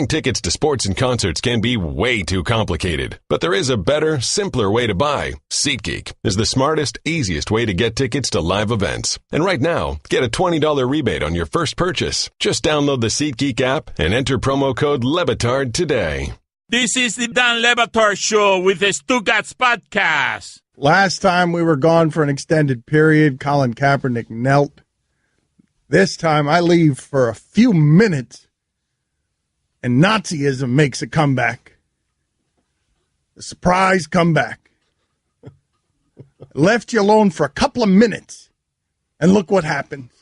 Buying tickets to sports and concerts can be way too complicated, but there is a better, simpler way to buy. SeatGeek is the smartest, easiest way to get tickets to live events. And right now, get a $20 rebate on your first purchase. Just download the SeatGeek app and enter promo code LeBatard today. This is the Dan Le Batard Show with the Stugotz podcast. Last time we were gone for an extended period, Colin Kaepernick knelt. This time I leave for a few minutes, and Nazism makes a comeback. A surprise comeback. Left you alone for a couple of minutes, and look what happens.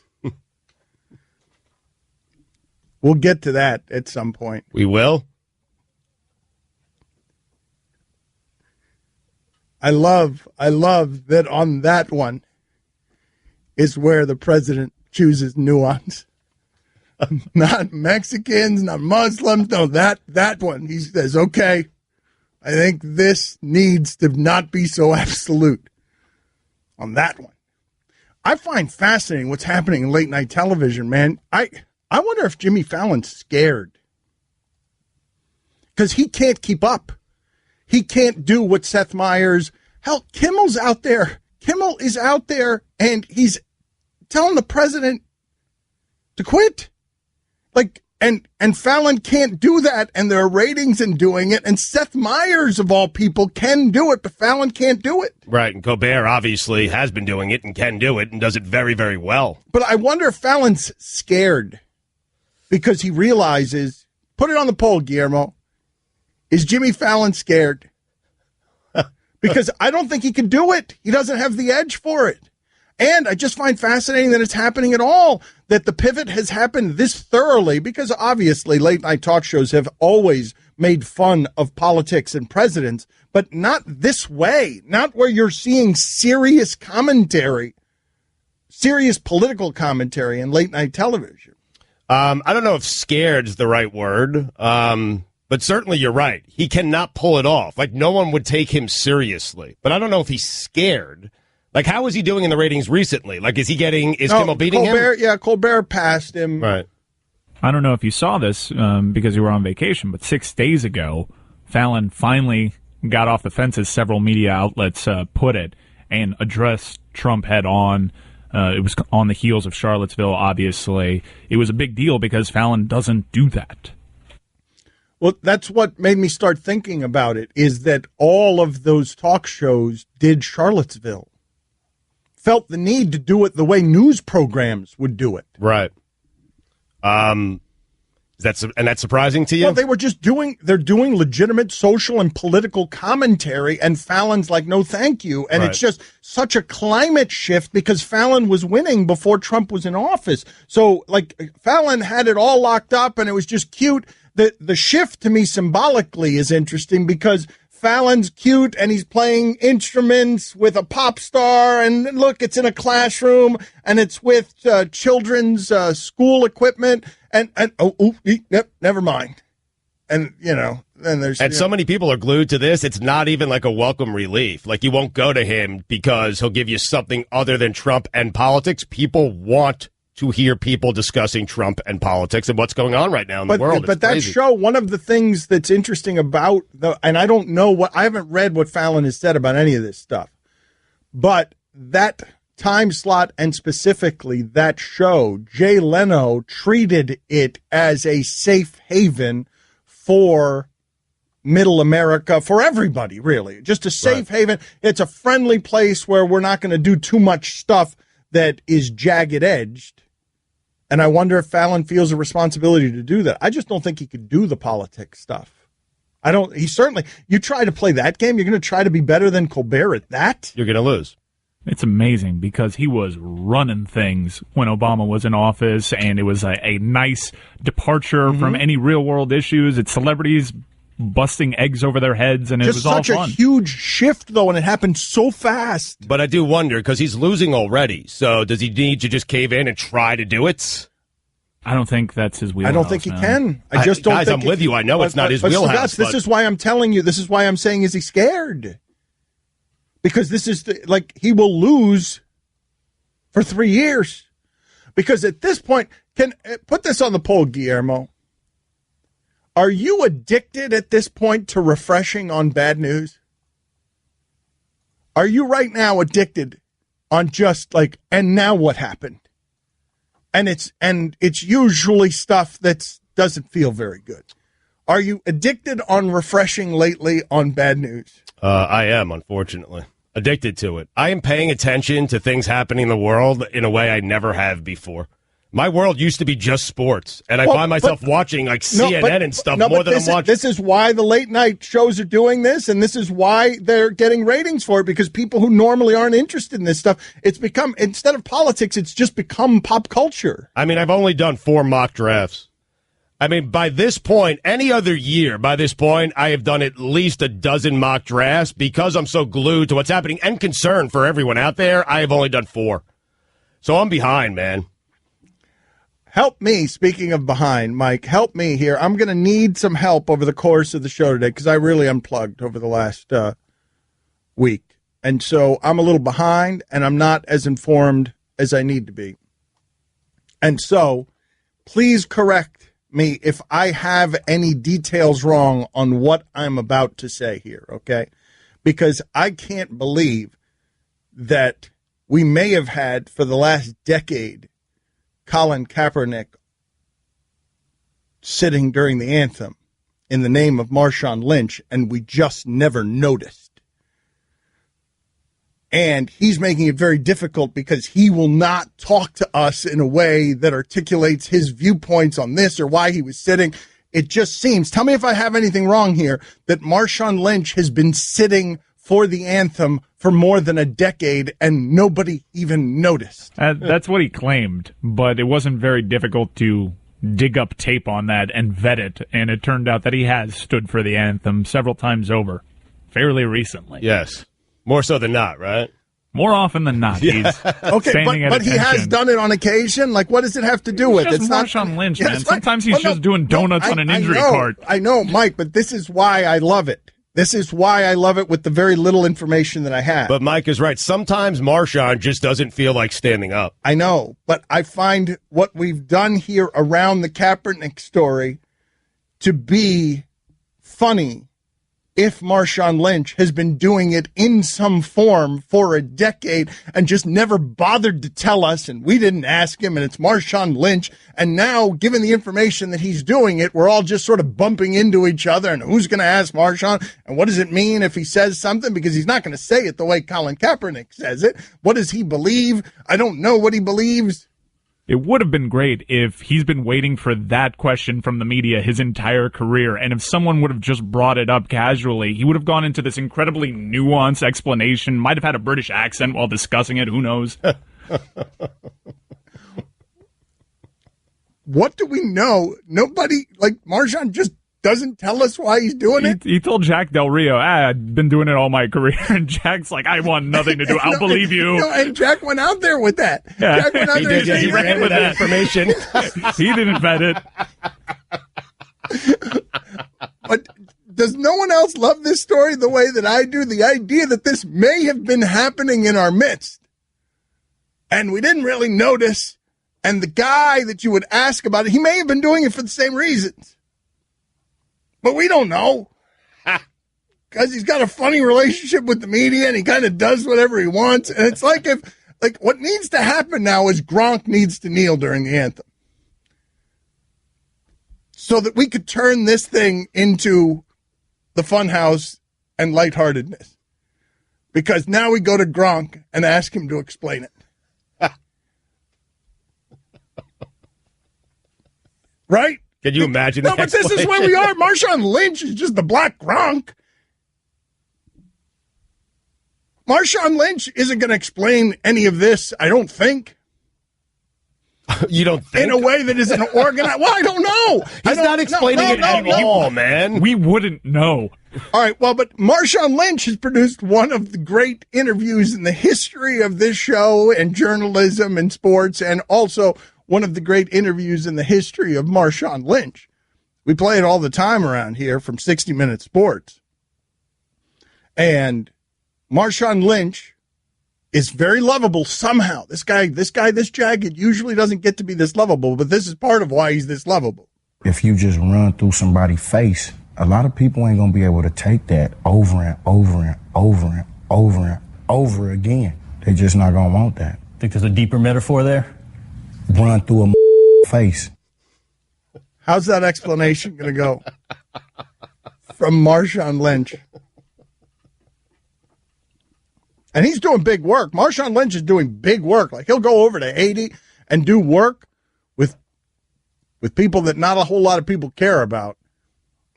We'll get to that at some point. We will? I love that on that one is where the president chooses nuance. Not Mexicans, not Muslims, no, that one. He says, okay, I think this needs to not be so absolute on that one. I find fascinating what's happening in late night television, man. I wonder if Jimmy Fallon's scared because he can't keep up. He can't do what Seth Meyers. Hell, Kimmel's out there. Kimmel is out there, and he's telling the president to quit. Like, and Fallon can't do that, and there are ratings in doing it, and Seth Meyers, of all people, can do it, but Fallon can't do it. Right, and Colbert obviously has been doing it and can do it and does it very, very well. But I wonder if Fallon's scared because he realizes, put it on the poll, Guillermo, is Jimmy Fallon scared? Because I don't think he can do it. He doesn't have the edge for it. And I just find fascinating that it's happening at all, that the pivot has happened this thoroughly, because obviously late night talk shows have always made fun of politics and presidents, but not this way, not where you're seeing serious commentary, serious political commentary in late night television. I don't know if scared is the right word, but certainly you're right. He cannot pull it off. Like, no one would take him seriously. But I don't know if he's scared. Like, how is he doing in the ratings recently? Like, is Kimmel beating him? Yeah, Colbert passed him. Right. I don't know if you saw this because you were on vacation, but 6 days ago, Fallon finally got off the fence, as several media outlets put it, and addressed Trump head on. It was on the heels of Charlottesville, obviously. It was a big deal because Fallon doesn't do that. Well, that's what made me start thinking about it, is that all of those talk shows did Charlottesville. Felt the need to do it the way news programs would do it. Right. That's surprising to you? Well, they're doing legitimate social and political commentary, and Fallon's like, no, thank you. And It's just such a climate shift because Fallon was winning before Trump was in office. So, like, Fallon had it all locked up, and it was just cute. The shift to me symbolically is interesting because Fallon's cute and he's playing instruments with a pop star, and look, it's in a classroom and it's with children's school equipment and never mind. And then there's so many people are glued to this. It's not even like a welcome relief. Like, you won't go to him because he'll give you something other than Trump and politics. People want to hear people discussing Trump and politics and what's going on right now in the world. But that show, one of the things that's interesting about and I don't know I haven't read what Fallon has said about any of this stuff, but that time slot and specifically that show, Jay Leno treated it as a safe haven for middle America, for everybody, really. Just a safe haven. It's a friendly place where we're not going to do too much stuff that is jagged-edged. And I wonder if Fallon feels a responsibility to do that. I just don't think he could do the politics stuff. You try to play that game, you're going to try to be better than Colbert at that? You're going to lose. It's amazing because he was running things when Obama was in office, and it was a nice departure from any real-world issues. It's celebrities busting eggs over their heads, and it was all fun. Just such a huge shift, though, and it happened so fast. But I do wonder, because he's losing already, so does he need to just cave in and try to do it? I don't think that's his wheelhouse. I don't think he can. I just don't think... Guys, I'm with you. I know it's not his wheelhouse. This is why I'm telling you. This is why I'm saying, is he scared? Because this is, he will lose for 3 years. Because at this point, put this on the poll, Guillermo. Are you addicted at this point to refreshing on bad news? Are you right now addicted on just like, and now what happened? And it's usually stuff that doesn't feel very good. Are you addicted on refreshing lately on bad news? I am, unfortunately. Addicted to it. I am paying attention to things happening in the world in a way I never have before. My world used to be just sports, and I find myself watching like CNN and stuff more than I'm watching. This is why the late night shows are doing this, and this is why they're getting ratings for it, because people who normally aren't interested in this stuff, it's become, instead of politics, it's just become pop culture. I mean, I've only done 4 mock drafts. I mean, by this point, any other year, by this point, I have done at least a dozen mock drafts because I'm so glued to what's happening and concerned for everyone out there. I have only done 4. So I'm behind, man. Help me, speaking of behind, Mike, help me here. I'm going to need some help over the course of the show today because I really unplugged over the last week. And so I'm a little behind, and I'm not as informed as I need to be. And so please correct me if I have any details wrong on what I'm about to say here, okay? Because I can't believe that we may have had, for the last decade, Colin Kaepernick sitting during the anthem in the name of Marshawn Lynch, and we just never noticed. And he's making it very difficult because he will not talk to us in a way that articulates his viewpoints on this or why he was sitting. It just seems, tell me if I have anything wrong here, that Marshawn Lynch has been sitting for the anthem for more than a decade, and nobody even noticed. That's what he claimed, but it wasn't very difficult to dig up tape on that and vet it, and it turned out that he has stood for the anthem several times over, fairly recently. Yes. More so than not, right? More often than not, he's okay, but he has done it on occasion. Like, what does it have to do with it? It's not Marshawn Lynch, man. Sometimes he's just doing donuts on an injury cart. I know, Mike, but this is why I love it. This is why I love it with the very little information that I have. But Mike is right. Sometimes Marshawn just doesn't feel like standing up. I know, but I find what we've done here around the Kaepernick story to be funny if Marshawn Lynch has been doing it in some form for a decade and just never bothered to tell us, and we didn't ask him, and it's Marshawn Lynch. And now, given the information that he's doing it, we're all just sort of bumping into each other, and who's going to ask Marshawn, and what does it mean if he says something? Because he's not going to say it the way Colin Kaepernick says it. What does he believe? I don't know what he believes. It would have been great if he's been waiting for that question from the media his entire career, and if someone would have just brought it up casually, he would have gone into this incredibly nuanced explanation, might have had a British accent while discussing it, who knows? What do we know? Nobody, like Marshawn just doesn't tell us why he's doing it. He told Jack Del Rio, I've been doing it all my career. And Jack's like, I want nothing to do. I'll believe you. And Jack went out there with that. Yeah. Jack went out there. He ran with that information. He didn't vet it. But does no one else love this story the way that I do? The idea that this may have been happening in our midst, and we didn't really notice, and the guy that you would ask about it, he may have been doing it for the same reasons. But we don't know, because he's got a funny relationship with the media, and he kind of does whatever he wants. And it's like what needs to happen now is Gronk needs to kneel during the anthem, so that we could turn this thing into the funhouse and lightheartedness. Because now we go to Gronk and ask him to explain it. Right? Can you imagine that? No, but this is where we are. Marshawn Lynch is just the Black Gronk. Marshawn Lynch isn't going to explain any of this, I don't think. You don't think? In a way that isn't organized. Well, I don't know. He's not explaining it at all, man. We wouldn't know. All right, well, but Marshawn Lynch has produced one of the great interviews in the history of this show and journalism and sports, and also one of the great interviews in the history of Marshawn Lynch. We play it all the time around here from 60 Minute Sports. And Marshawn Lynch is very lovable somehow. This jagged, usually doesn't get to be this lovable, but this is part of why he's this lovable. If you just run through somebody's face, a lot of people ain't gonna be able to take that over and over and over and over and over again. They just not gonna want that. Think there's a deeper metaphor there? Run through a face. How's that explanation going to go? From Marshawn Lynch. And he's doing big work. Marshawn Lynch is doing big work. Like, he'll go over to Haiti and do work with people that not a whole lot of people care about.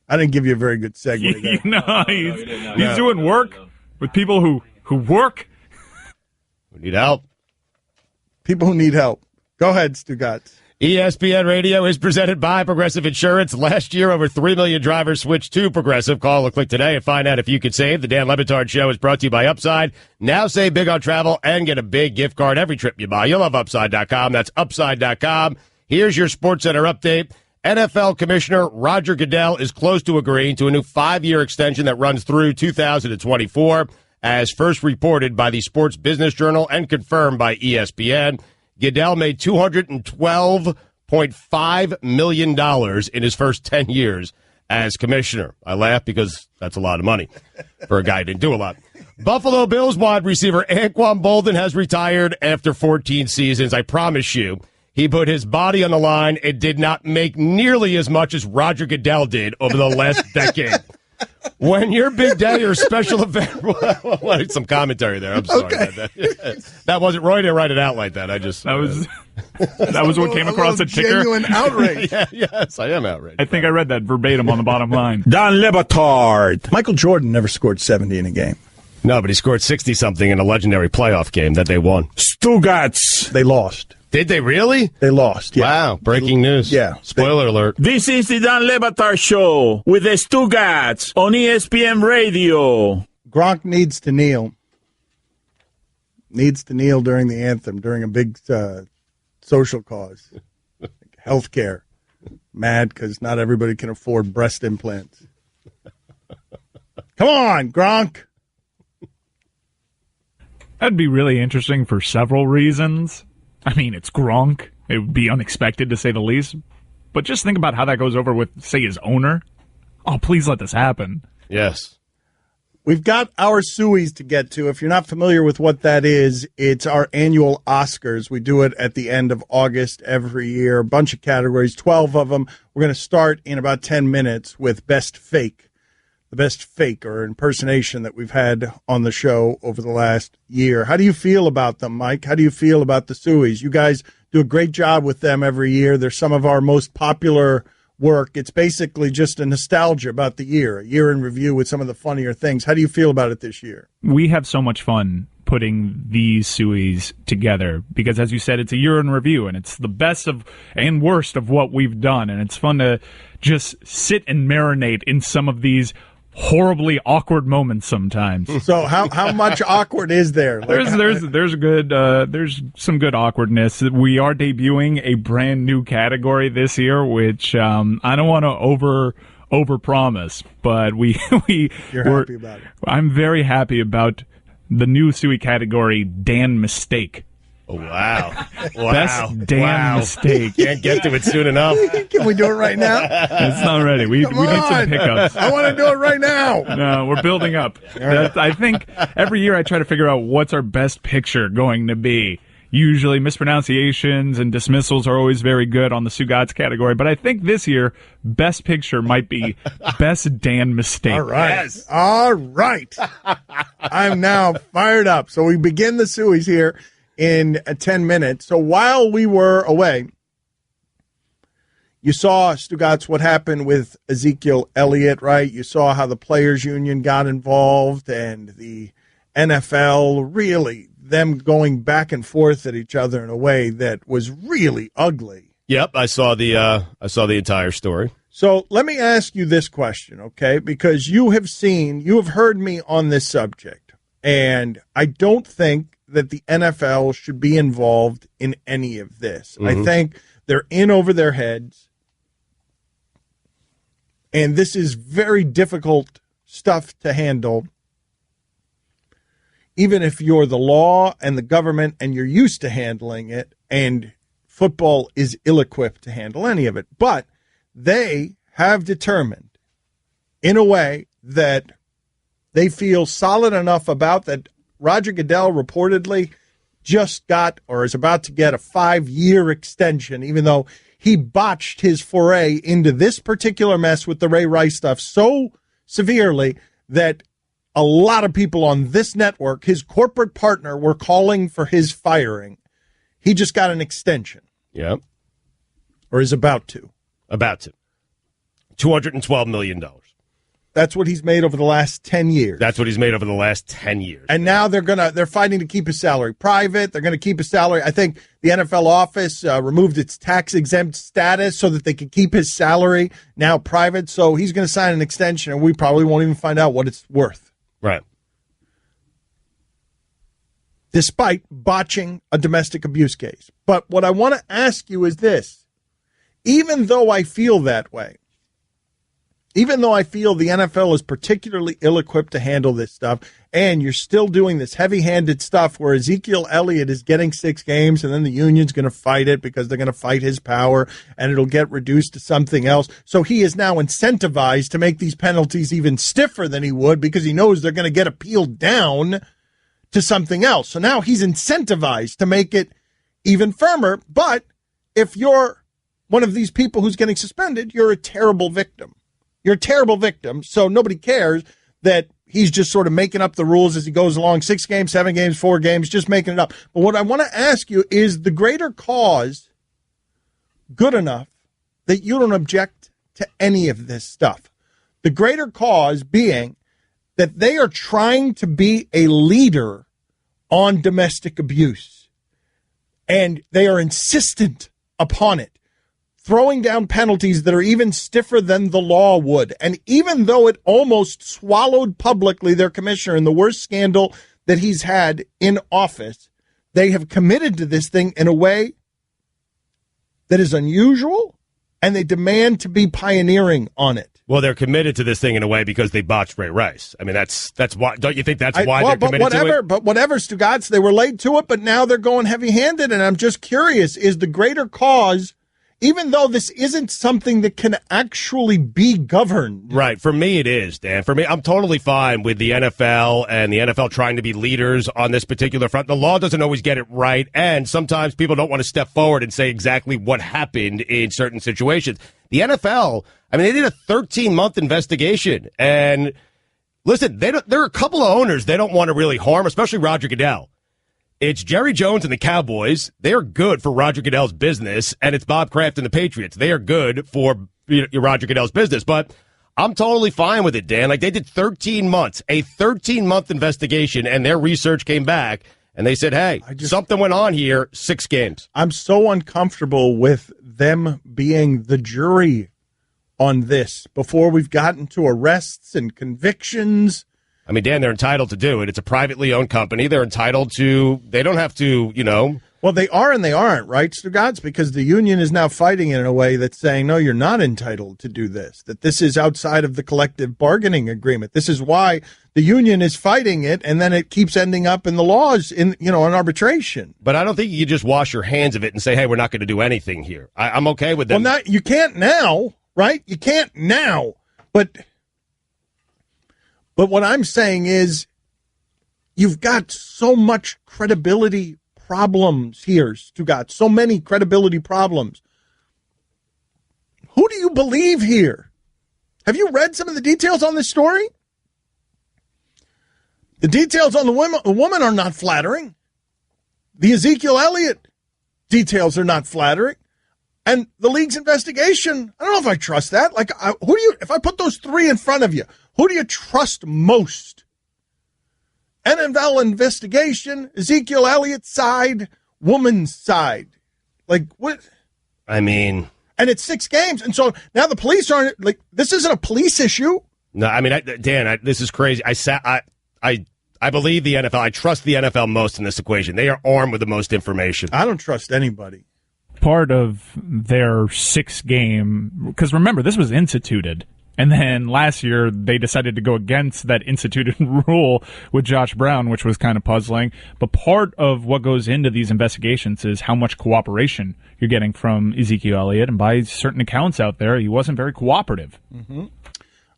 I didn't give you a very good segue there. No, he's doing work with people who work. We need help. People who need help. Go ahead, Stugotz. ESPN Radio is presented by Progressive Insurance. Last year, over 3 million drivers switched to Progressive. Call or click today and find out if you could save. The Dan Le Batard Show is brought to you by Upside. Now save big on travel and get a big gift card every trip you buy. You'll love Upside.com. That's Upside.com. Here's your SportsCenter update. NFL Commissioner Roger Goodell is close to agreeing to a new 5-year extension that runs through 2024, as first reported by the Sports Business Journal and confirmed by ESPN. Goodell made $212.5 million in his first 10 years as commissioner. I laugh because that's a lot of money for a guy who didn't do a lot. Buffalo Bills wide receiver Anquan Bolden has retired after 14 seasons. I promise you, he put his body on the line and did not make nearly as much as Roger Goodell did over the last decade. When your big day or special event, some commentary there. I'm sorry. Okay. That wasn't Roy. Didn't write it out like that. I just that was what came across the ticker. Genuine outrage. Yes, I am outraged. I think I read that verbatim on the bottom line. Dan Le Batard. Michael Jordan never scored 70 in a game. No, but he scored 60-something in a legendary playoff game that they won. Stugotz. They lost. Did they really? They lost, yeah. Wow, breaking news. Yeah. Spoiler alert. This is the Dan Le Batard Show with the Stugotz on ESPN Radio. Gronk needs to kneel. Needs to kneel during the anthem, during a big social cause. Healthcare. Mad because not everybody can afford breast implants. Come on, Gronk. That'd be really interesting for several reasons. I mean, it's Gronk. It would be unexpected, to say the least. But just think about how that goes over with, say, his owner. Oh, please let this happen. Yes. We've got our Sueys to get to. If you're not familiar with what that is, it's our annual Oscars. We do it at the end of August every year. A bunch of categories, 12 of them. We're going to start in about 10 minutes with Best Fake. The best fake or impersonation that we've had on the show over the last year. How do you feel about them, Mike? How do you feel about the Sueys? You guys do a great job with them every year. They're some of our most popular work. It's basically just a nostalgia about the year, a year in review with some of the funnier things. How do you feel about it this year? We have so much fun putting these Sueys together because, as you said, it's a year in review, and it's the best of and worst of what we've done, and it's fun to just sit and marinate in some of these horribly awkward moments sometimes. So how much awkward is there? Like, there's some good awkwardness. We are debuting a brand new category this year, which I don't want to overpromise, but you're happy about it. I'm very happy about the new Suey category, Dan Mistake. Oh, wow. Best damn mistake. Can't get to it soon enough. Can we do it right now? It's not ready. We need some pickups. I want to do it right now. No, we're building up. I think every year I try to figure out what's our best picture going to be. Usually mispronunciations and dismissals are always very good on the Stugotz category, but I think this year, best picture might be best Dan mistake. All right. Yes. All right. I'm now fired up. So we begin the Sueys here in 10 minutes. So while we were away, you saw, Stugotz, what happened with Ezekiel Elliott, right? You saw how the players' union got involved and the NFL, really, them going back and forth at each other in a way that was really ugly. Yep, I saw the entire story. So let me ask you this question, okay? Because you have heard me on this subject, and I don't think that the NFL should be involved in any of this. Mm-hmm. I think they're in over their heads, and this is very difficult stuff to handle, even if you're the law and the government and you're used to handling it, and football is ill-equipped to handle any of it. But they have determined in a way that they feel solid enough about that Roger Goodell reportedly just got or is about to get a 5-year extension, even though he botched his foray into this particular mess with the Ray Rice stuff so severely that a lot of people on this network, his corporate partner, were calling for his firing. He just got an extension. Yep. Or is about to. About to. $212 million. That's what he's made over the last 10 years. That's what he's made over the last 10 years. And now they're fighting to keep his salary private. They're going to keep his salary. I think the NFL office removed its tax-exempt status so that they could keep his salary now private. So he's going to sign an extension, and we probably won't even find out what it's worth. Right. Despite botching a domestic abuse case. But what I want to ask you is this. Even though I feel that way, even though I feel the NFL is particularly ill-equipped to handle this stuff, and you're still doing this heavy-handed stuff where Ezekiel Elliott is getting 6 games, and then the union's going to fight it because they're going to fight his power, and it'll get reduced to something else. So he is now incentivized to make these penalties even stiffer than he would because he knows they're going to get appealed down to something else. So now he's incentivized to make it even firmer. But if you're one of these people who's getting suspended, you're a terrible victim. You're a terrible victim, so nobody cares that he's just sort of making up the rules as he goes along. 6 games, 7 games, 4 games, just making it up. But what I want to ask you is the greater cause good enough that you don't object to any of this stuff? The greater cause being that they are trying to be a leader on domestic abuse, and they are insistent upon it, throwing down penalties that are even stiffer than the law would. And even though it almost swallowed publicly their commissioner in the worst scandal that he's had in office, they have committed to this thing in a way that is unusual, and they demand to be pioneering on it. Well, they're committed to this thing in a way because they botched Ray Rice. I mean, that's why. Don't you think that's why they're committed to it? But whatever, Stugotz, they were late to it, but now they're going heavy-handed, and I'm just curious, is the greater cause, even though this isn't something that can actually be governed? Right. For me, it is, Dan. For me, I'm totally fine with the NFL and the NFL trying to be leaders on this particular front. The law doesn't always get it right, and sometimes people don't want to step forward and say exactly what happened in certain situations. The NFL, I mean, they did a 13-month investigation, and listen, there are a couple of owners they don't want to really harm, especially Roger Goodell. It's Jerry Jones and the Cowboys. They are good for Roger Goodell's business, and it's Bob Kraft and the Patriots. They are good for Roger Goodell's business, but I'm totally fine with it, Dan. Like, they did 13 months, a 13-month investigation, and their research came back, and they said, hey, something went on here, 6 games. I'm so uncomfortable with them being the jury on this before we've gotten to arrests and convictions. I mean, Dan, they're entitled to do it. It's a privately owned company. They're entitled to, they don't have to, Well, they are and they aren't, right, Stugotz? Because the union is now fighting it in a way that's saying, no, you're not entitled to do this, that this is outside of the collective bargaining agreement. This is why the union is fighting it, and then it keeps ending up in the laws, in arbitration. But I don't think you just wash your hands of it and say, hey, we're not going to do anything here. I'm okay with that. Well, you can't now, right? You can't now. But what I'm saying is you've got so much credibility problems here, Stugotz, so many credibility problems. Who do you believe here? Have you read some of the details on this story? The details on the woman are not flattering. The Ezekiel Elliott details are not flattering. And the league's investigation, I don't know if I trust that. Like, if I put those 3 in front of you, who do you trust most? NFL investigation, Ezekiel Elliott's side, woman's side. Like, what? I mean. And it's 6 games. And so now the police aren't, like, this isn't a police issue. No, I mean, Dan, this is crazy. I believe the NFL. I trust the NFL most in this equation. They are armed with the most information. I don't trust anybody. Part of their 6-game, because remember, this was instituted And then last year, they decided to go against that instituted rule with Josh Brown, which was kind of puzzling. But part of what goes into these investigations is how much cooperation you're getting from Ezekiel Elliott. And by certain accounts out there, he wasn't very cooperative. Mm-hmm.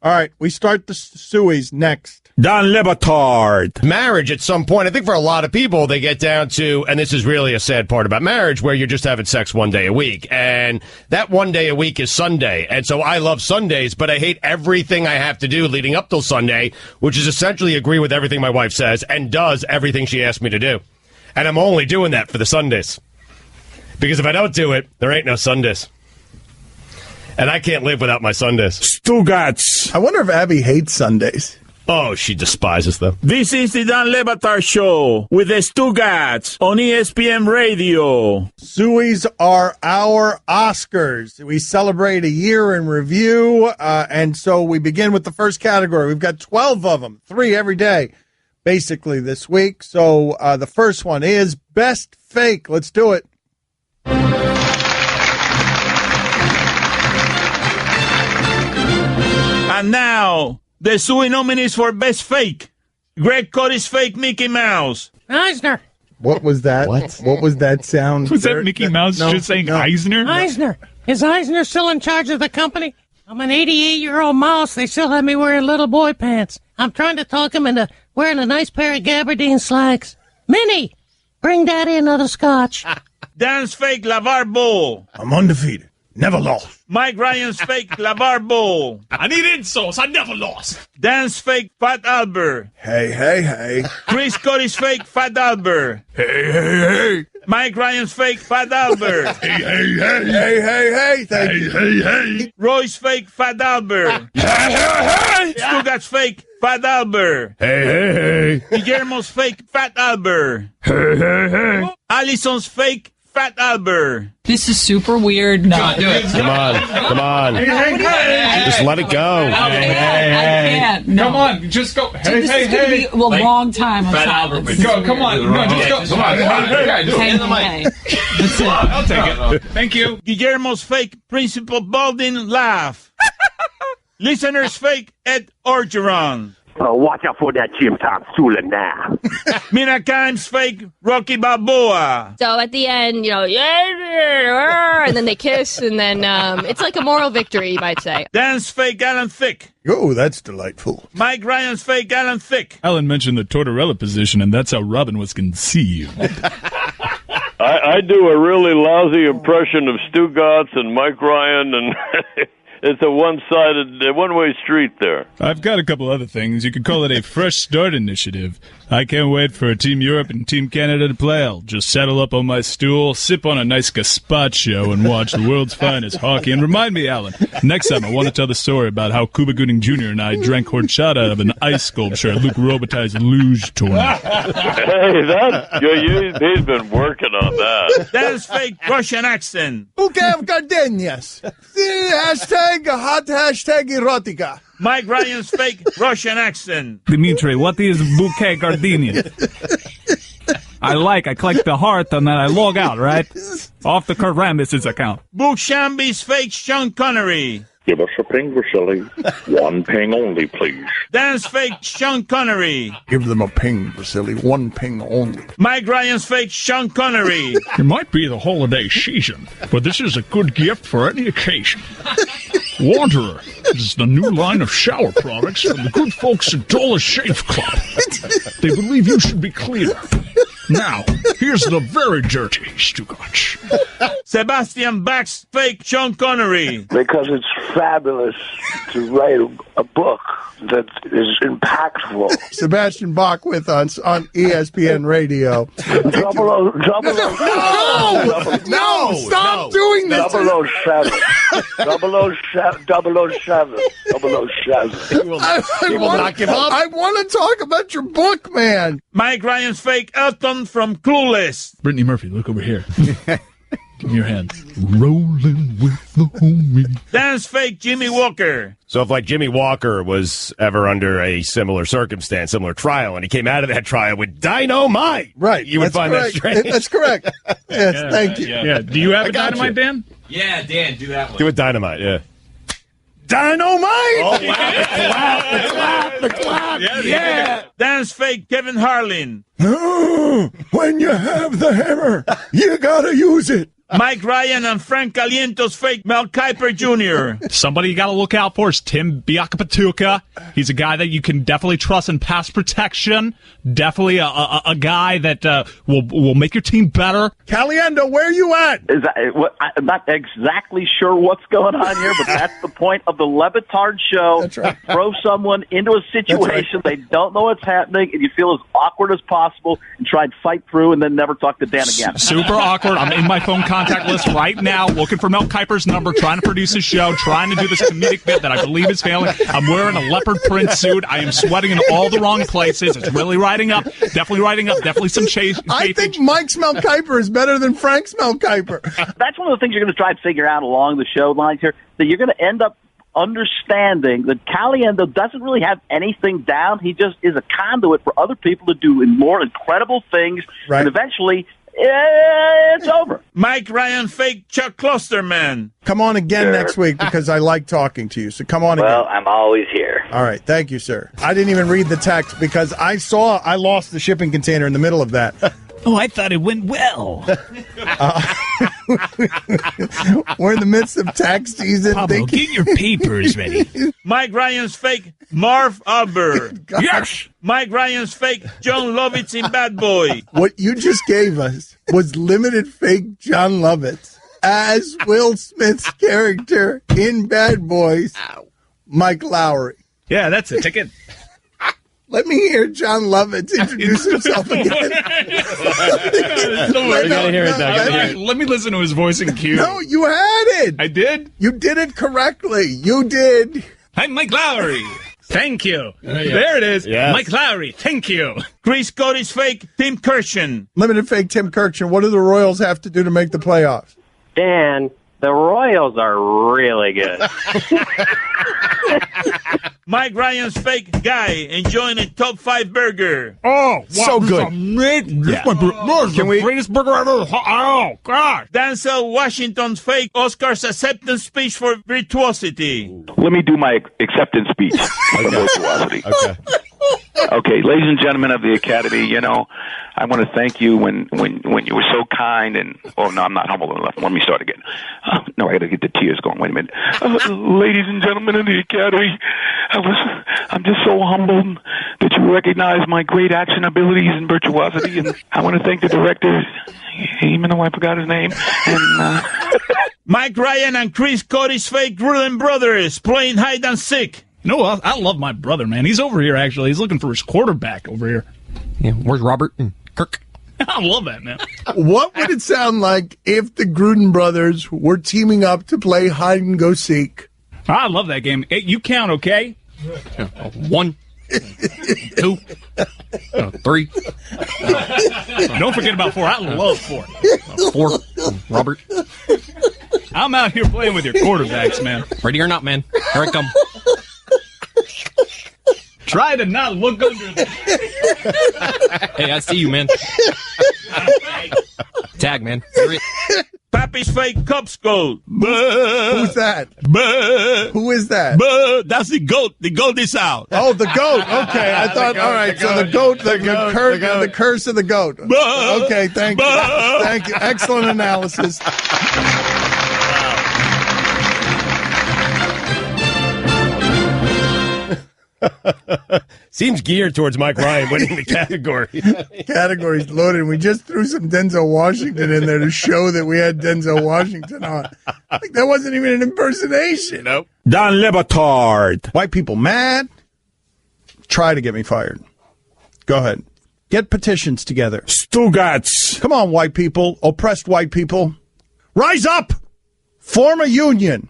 All right, we start the Sueys next. Dan Le Batard. Marriage at some point, I think for a lot of people, they get down to, and this is really a sad part about marriage, where you're just having sex one day a week. And that one day a week is Sunday. And so I love Sundays, but I hate everything I have to do leading up till Sunday, which is essentially agree with everything my wife says and does everything she asks me to do. And I'm only doing that for the Sundays. Because if I don't do it, there ain't no Sundays. And I can't live without my Sundays. Stugotz. I wonder if Abby hates Sundays. Oh, she despises them. This is the Dan Le Batard Show with the Stugotz on ESPN Radio. Sueys are our Oscars. We celebrate a year in review, and so we begin with the first category. We've got 12 of them, 3 every day, basically, this week. So the first one is Best Fake. Let's do it. And now, the Suey nominees for Best Fake. Greg Cody's fake Mickey Mouse. Eisner. What was that? What was that sound? Was that Mickey Mouse just saying Eisner? Eisner. Is Eisner still in charge of the company? I'm an 88-year-old mouse. They still have me wearing little boy pants. I'm trying to talk him into wearing a nice pair of gabardine slacks. Minnie, bring Daddy another scotch. Dan's fake LaVar Ball. I'm undefeated. Never lost. Mike Ryan's fake LaVar Ball. I need insults. I never lost. Dan's fake Fat Albert. Hey, hey, hey. Chris Cody's fake Fat Albert. Hey, hey, hey. Mike Ryan's fake Fat Albert. Hey, hey, hey. Hey, hey, hey. Thank you. Hey, hey. Roy's fake Fat Albert. Hey, hey, hey. Stugat's fake Fat Albert. Hey, hey, hey. Guillermo's fake Fat Albert. Hey, hey, hey. Allison's fake Fat Albert. This is super weird. No, Come on. Just let it go. I can't. No. Come on, just go. Hey, This is going to be a long time of Fat silence. Albert. Go, come on. No, just go. Come on. Hey. That's it. I'll take it. Thank you. Guillermo's fake Principal Baldwin laugh. Listener's fake Ed Orgeron. Watch out for that Jim Tom Sula now. Mina Kimes' fake Rocky Balboa. So at the end, yeah, and then they kiss, and then it's like a moral victory, you might say. Dan's fake Alan Thicke. Oh, that's delightful. Mike Ryan's fake Alan Thicke. Alan mentioned the tortorella position, and that's how Robin was conceived. I do a really lousy impression of Stugotz and Mike Ryan, and it's a one-way street there. I've got a couple other things. You could call it a fresh start initiative. I can't wait for Team Europe and Team Canada to play. I'll just saddle up on my stool, sip on a nice gazpacho, and watch the world's finest hockey. And remind me, Alan, next time I want to tell the story about how Cuba Gooding Jr. and I drank horchata out of an ice sculpture at Luke Robitaille's luge tournament. Hey, he's been working on that. Dan's fake Russian accent. Bukev Gardenias. Hashtag erotica. Mike Ryan's fake Russian accent. Dimitri, what is bouquet gardenia? I collect the heart and then I log out, right? Off the Kurt Rambis' account. Book Shamby's fake Sean Connery. Give us a ping, Vasily. One ping only, please. Dan's fake Sean Connery. Give them a ping, Vasily. One ping only. Mike Ryan's fake Sean Connery. It might be the holiday season, but this is a good gift for any occasion. Wanderer is the new line of shower products from the good folks at Dollar Shave Club. They believe you should be cleaner. Now, here's the very dirty Stugotz. Sebastian Bach's fake Sean Connery. Because it's fabulous to write a book that is impactful. Sebastian Bach with us on ESPN Radio. No! Stop doing this! 007. He will not give up. I want to talk about your book, man. Mike Ryan's fake Elton from Clueless. Brittany Murphy, look over here. Give me your hand. Rolling with the homie. Dan's fake Jimmy Walker. So if, like, Jimmy Walker was ever under a similar circumstance, similar trial, and he came out of that trial with dynamite, right? You would find correct. that strange. That's correct. Yes, thank you. Yeah. Do you have a dynamite, Dan? Yeah, Dan, do that one. Do it dynamite, yeah. Dynamite! Oh, wow. The clap. Yeah. Dance fake Kevin Harlan. When you have the hammer, you gotta use it. Mike Ryan and Frank Caliento's fake Mel Kiper Jr. Somebody you got to look out for is Tim Biakapatuka. He's a guy that you can definitely trust in pass protection. Definitely a guy that will make your team better. Caliendo, where you at? I'm not exactly sure what's going on here, but that's the point of the Le Batard show. That's right. Throw someone into a situation they don't know what's happening, and you feel as awkward as possible, and try and fight through, and then never talk to Dan again. Super awkward. I'm in my phone contact list right now, looking for Mel Kiper's number, trying to produce a show, trying to do this comedic bit that I believe is failing. I'm wearing a leopard print suit. I am sweating in all the wrong places. It's really riding up. Definitely some chase. I think Mike's Mel Kiper is better than Frank's Mel Kiper. That's one of the things you're going to try and figure out along the show lines here, that you're going to end up understanding that Caliendo doesn't really have anything down. He just is a conduit for other people to do more incredible things, right. And eventually it's over. Mike Ryan fake Chuck Klosterman. Come on again next week because I like talking to you. So come on again. Well, I'm always here. All right. Thank you, sir. I didn't even read the text because I lost the shipping container in the middle of that. Oh, I thought it went well. We're in the midst of tax season. Pablo, get your papers ready. Mike Ryan's fake Marv Albert. Yes. Mike Ryan's fake John Lovitz in Bad Boy. What you just gave us was limited fake John Lovitz as Will Smith's character in Bad Boys, Mike Lowry. Yeah, that's a ticket. Let me hear John Lovitz introduce himself again. Let me listen to his voice in cue. No, you had it. I did? You did it correctly. You did. I'm Mike Lowry. Thank you. There it is. Yes. Mike Lowry. Thank you. Chris Cody's fake Tim Kirshen. Limited fake Tim Kirshen. What do the Royals have to do to make the playoffs? Dan, the Royals are really good. Mike Ryan's fake guy enjoying a top 5 burger. Oh, wow, so good. Can we? Greatest burger ever. Oh, God. Denzel Washington's fake Oscar's acceptance speech for virtuosity. Let me do my acceptance speech for virtuosity. Okay, ladies and gentlemen of the Academy, I want to thank you when you were so kind and, oh, no, I'm not humble enough. Let me start again. No, I got to get the tears going. Wait a minute. Ladies and gentlemen of the Academy, I'm just so humbled that you recognize my great action abilities and virtuosity, and I want to thank the director, even though I forgot his name, and Mike Ryan and Chris Cody's fake Gruden brothers playing hide and seek. I love my brother, man. He's over here, actually. He's looking for his quarterback over here. Yeah, where's Robert and Kirk? I love that, man. What would it sound like if the Gruden brothers were teaming up to play hide and go seek? I love that game. Hey, you count, okay? 1, 2, 3. Don't forget about 4. I love 4. 4, Robert. I'm out here playing with your quarterbacks, man. Ready or not, man. Here I come. Try to not look under the... Hey, I see you, man. Tag, man. Pappy's fake Cubs goat. Who's that? Who is that? That's the goat. The goat is out. Oh, the goat. Okay, I thought. All right, so the goat, the curse of the goat. Okay, thank you. Thank you. Excellent analysis. Seems geared towards Mike Ryan winning the category. Category's loaded. We just threw some Denzel Washington in there to show that we had Denzel Washington on. Like that wasn't even an impersonation. Nope. Don Le Batard. White people mad. Try to get me fired. Go ahead. Get petitions together. Stugotz. Come on, white people. Oppressed white people. Rise up. Form a union.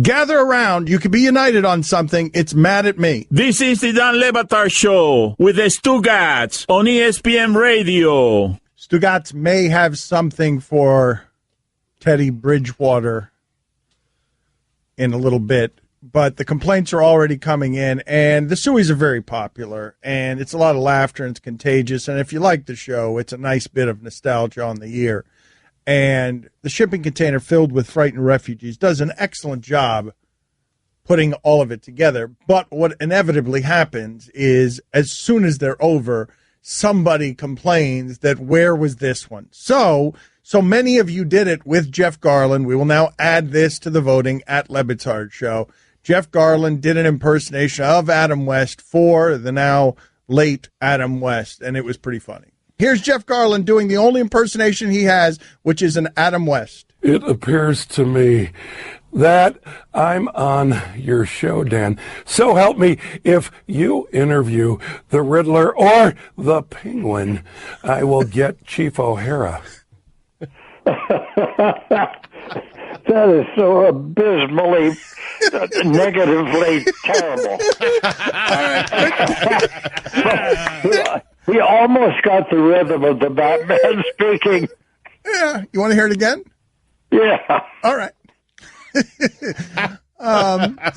Gather around. You can be united on something. It's mad at me. This is the Don Le Batard Show with the Stugotz on ESPN Radio. Stugotz may have something for Teddy Bridgewater in a little bit, but the complaints are already coming in, and the Sueys are very popular, and it's a lot of laughter, and it's contagious, and if you like the show, it's a nice bit of nostalgia on the year. And the shipping container filled with frightened refugees does an excellent job putting all of it together. But what inevitably happens is as soon as they're over, somebody complains that where was this one? So many of you did it with Jeff Garlin. We will now add this to the voting at Le Batard Show. Jeff Garlin did an impersonation of Adam West for the now late Adam West, and it was pretty funny. Here's Jeff Garlin doing the only impersonation he has, which is an Adam West. It appears to me that I'm on your show, Dan. So help me, if you interview the Riddler or the Penguin, I will get Chief O'Hara. That is so abysmally, negatively terrible. We almost got the rhythm of the Batman speaking. Yeah. You want to hear it again? Yeah. All right.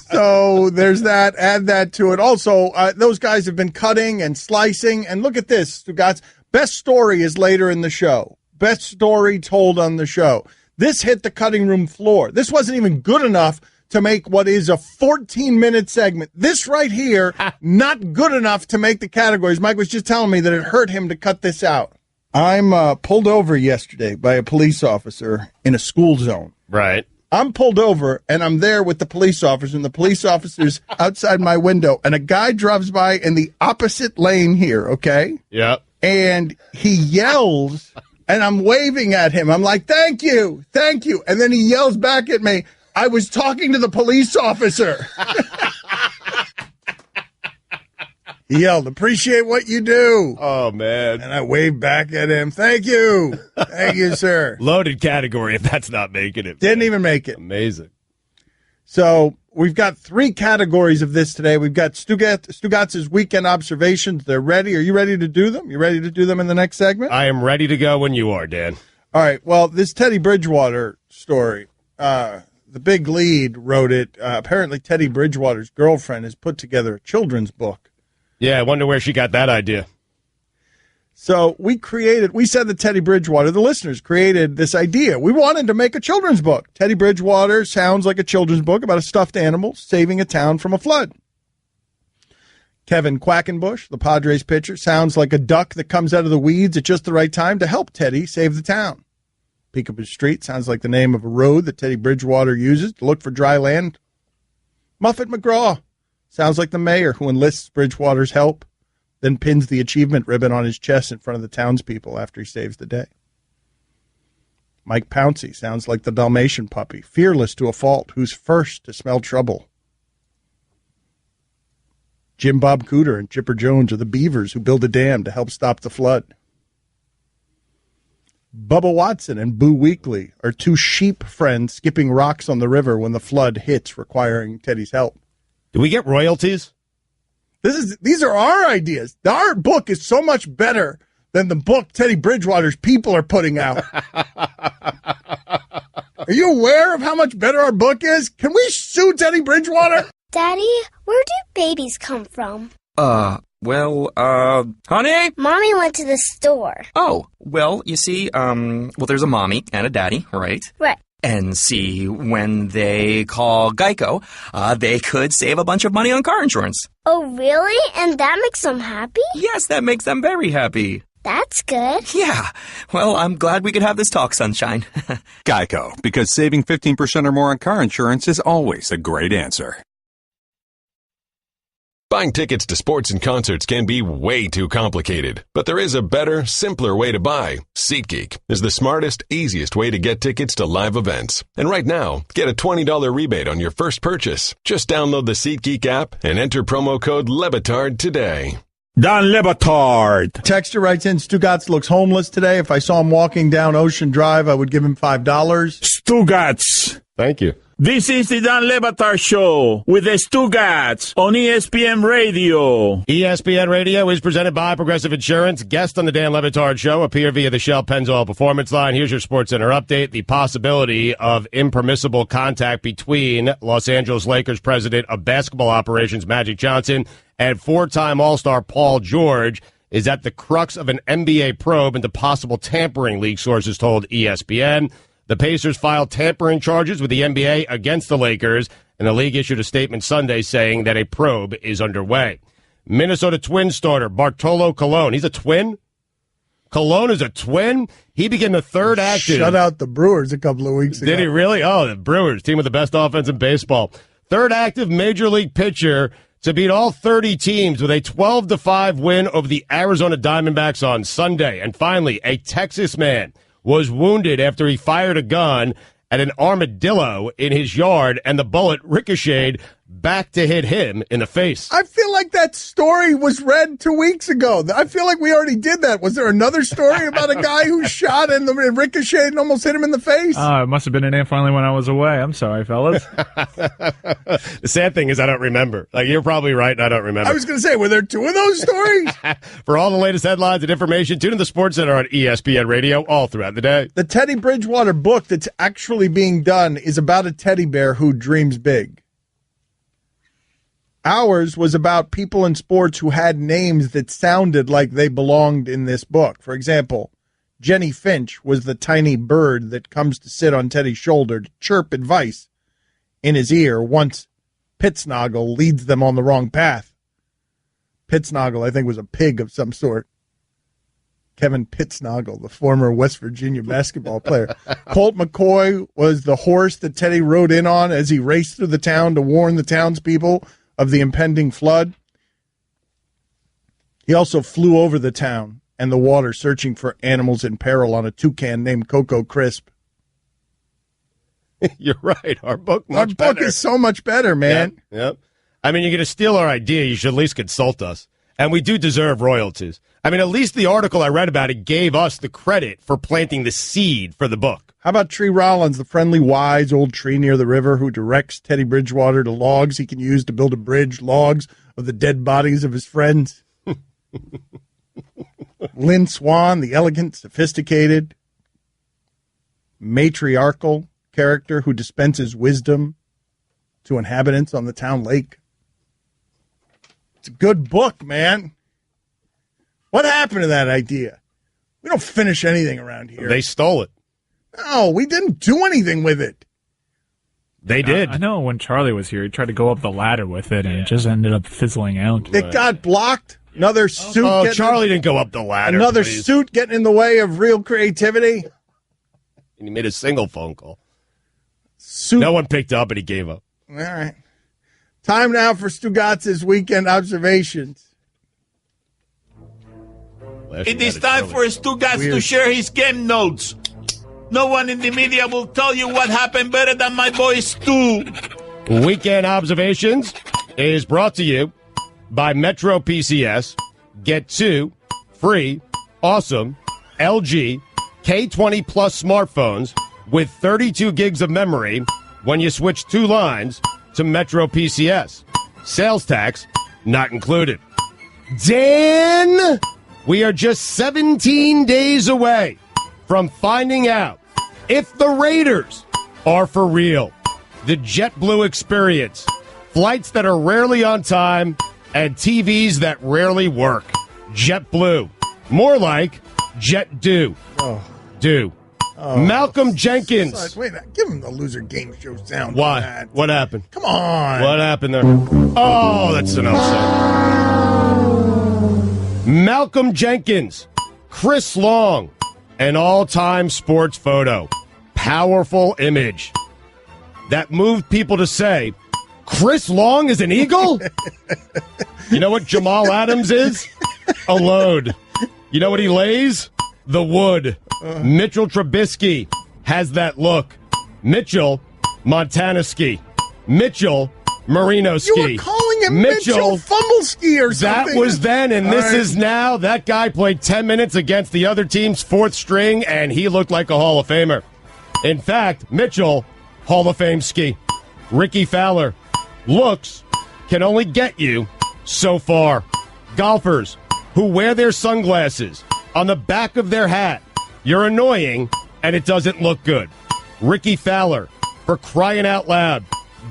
So there's that. Add that to it. Also, those guys have been cutting and slicing. And look at this, Stugotz. Best story is later in the show. Best story told on the show. This hit the cutting room floor. This wasn't even good enough to make what is a 14-minute segment. This right here, not good enough to make the categories. Mike was just telling me that it hurt him to cut this out. I'm pulled over yesterday by a police officer in a school zone. Right. I'm pulled over, and I'm there with the police officer, and the police officer's outside my window, and a guy drives by in the opposite lane here, okay? Yep. And he yells, and I'm waving at him. I'm like, thank you, thank you. And then he yells back at me, I was talking to the police officer. He yelled, appreciate what you do. Oh, man. And I waved back at him. Thank you. Thank you, sir. Loaded category if that's not making it. Didn't even make it. Amazing. So we've got 3 categories of this today. We've got Stugotz's weekend observations. They're ready. Are you ready to do them? You ready to do them in the next segment? I am ready to go when you are, Dan. All right. Well, this Teddy Bridgewater story, the big lead wrote it. Apparently, Teddy Bridgewater's girlfriend has put together a children's book. Yeah, I wonder where she got that idea. So we said that Teddy Bridgewater, the listeners, created this idea. We wanted to make a children's book. Teddy Bridgewater sounds like a children's book about a stuffed animal saving a town from a flood. Kevin Quackenbush, the Padres pitcher, sounds like a duck that comes out of the weeds at just the right time to help Teddy save the town. Peekaboo Street sounds like the name of a road that Teddy Bridgewater uses to look for dry land. Muffet McGraw sounds like the mayor who enlists Bridgewater's help, then pins the achievement ribbon on his chest in front of the townspeople after he saves the day. Mike Pouncey sounds like the Dalmatian puppy, fearless to a fault, who's first to smell trouble. Jim Bob Cooter and Chipper Jones are the beavers who build a dam to help stop the flood. Bubba Watson and Boo Weekly are 2 sheep friends skipping rocks on the river when the flood hits, requiring Teddy's help. Do we get royalties? These are our ideas. Our book is so much better than the book Teddy Bridgewater's people are putting out. Are you aware of how much better our book is? Can we sue Teddy Bridgewater? Daddy, where do babies come from? Honey? Mommy went to the store. Oh, well, you see, there's a mommy and a daddy, right? Right. And see, when they call Geico, they could save a bunch of money on car insurance. Oh, really? And that makes them happy? Yes, that makes them very happy. That's good. Yeah. Well, I'm glad we could have this talk, Sunshine. Geico, because saving 15% or more on car insurance is always a great answer. Buying tickets to sports and concerts can be way too complicated, but there is a better, simpler way to buy. SeatGeek is the smartest, easiest way to get tickets to live events. And right now, get a $20 rebate on your first purchase. Just download the SeatGeek app and enter promo code Le Batard today. Don Le Batard. Texter writes in, Stugotz looks homeless today. If I saw him walking down Ocean Drive, I would give him $5. Stugotz. Thank you. This is the Don Le Batard Show with the Stugotz on ESPN Radio. ESPN Radio is presented by Progressive Insurance. Guest on the Dan Le Batard Show appear via the Shell Pennzoil Performance Line. Here's your SportsCenter update. The possibility of impermissible contact between Los Angeles Lakers president of basketball operations Magic Johnson and 4-time All-Star Paul George is at the crux of an NBA probe into possible tampering, league sources told ESPN. The Pacers filed tampering charges with the NBA against the Lakers And the league issued a statement Sunday saying that a probe is underway. Minnesota Twins starter Bartolo Colon. He's a twin? Colon is a twin? He became the third active. Shut out the Brewers a couple of weeks ago. Did he really? Oh, the Brewers, team with the best offense in baseball. Third active major league pitcher to beat all 30 teams with a 12-5 win over the Arizona Diamondbacks on Sunday. And finally, a Texas man was wounded after he fired a gun at an armadillo in his yard, and the bullet ricocheted back to hit him in the face. I feel like that story was read 2 weeks ago. I feel like we already did that. Was there another story about a guy who shot and ricocheted and almost hit him in the face? It must have been in there finally when I was away. I'm sorry, fellas. The sad thing is I don't remember. Like, you're probably right, and I don't remember. I was going to say, were there two of those stories? For all the latest headlines and information, tune in to the Sports Center on ESPN Radio all throughout the day. The Teddy Bridgewater book that's actually being done is about a teddy bear who dreams big. Ours was about people in sports who had names that sounded like they belonged in this book. For example, Jenny Finch was the tiny bird that comes to sit on Teddy's shoulder to chirp advice in his ear once Pitsnoggle leads them on the wrong path. Pitsnoggle, I think, was a pig of some sort. Kevin Pitsnoggle, the former West Virginia basketball player. Colt McCoy was the horse that Teddy rode in on as he raced through the town to warn the townspeople of the impending flood. He also flew over the town and the water searching for animals in peril on a toucan named Coco Crisp. You're right. Our book is so much better, man. Yep. I mean, you're going to steal our idea. You should at least consult us. And we do deserve royalties. I mean, at least the article I read about it gave us the credit for planting the seed for the book. How about Tree Rollins, the friendly, wise old tree near the river who directs Teddy Bridgewater to logs he can use to build a bridge, logs of the dead bodies of his friends? Lynn Swan, the elegant, sophisticated, matriarchal character who dispenses wisdom to inhabitants on the town lake. It's a good book, man. What happened to that idea? We don't finish anything around here. They stole it. No, we didn't do anything with it. They did. I know when Charlie was here, he tried to go up the ladder with it, and it just ended up fizzling out. It got blocked. Another suit. Oh, Charlie didn't go up the ladder. Another suit getting in the way of real creativity. And he made a single phone call. Suit. No one picked up, and he gave up. All right. Time now for Stugotz's weekend observations. It is time for Stugotz to share his game notes. No one in the media will tell you what happened better than my boy Stu. Weekend Observations is brought to you by Metro PCS. Get 2 free, awesome LG K20 Plus smartphones with 32 gigs of memory when you switch 2 lines to Metro PCS. Sales tax not included. Dan, we are just 17 days away from finding out if the Raiders are for real. The JetBlue experience. Flights that are rarely on time and TVs that rarely work. JetBlue. More like JetDo. Do. Malcolm Jenkins. Wait, give him the loser game show sound. Why? What happened? Come on. What happened there? Oh, that's an upset. Malcolm Jenkins. Chris Long. An all-time sports photo. Powerful image. That moved people to say, Chris Long is an Eagle? You know what Jamal Adams is? A load. You know what he lays? The wood. Mitchell Trubisky has that look. Mitchell, Montana ski. Mitchell, Merino ski. You were calling him Mitchell Fumbleski or something. That was then, and this is now. That guy played 10 minutes against the other team's 4th string, and he looked like a Hall of Famer. In fact, Mitchell, Hall of Fame ski. Ricky Fowler, looks can only get you so far. Golfers who wear their sunglasses on the back of their hat. You're annoying, and it doesn't look good. Ricky Fowler, for crying out loud,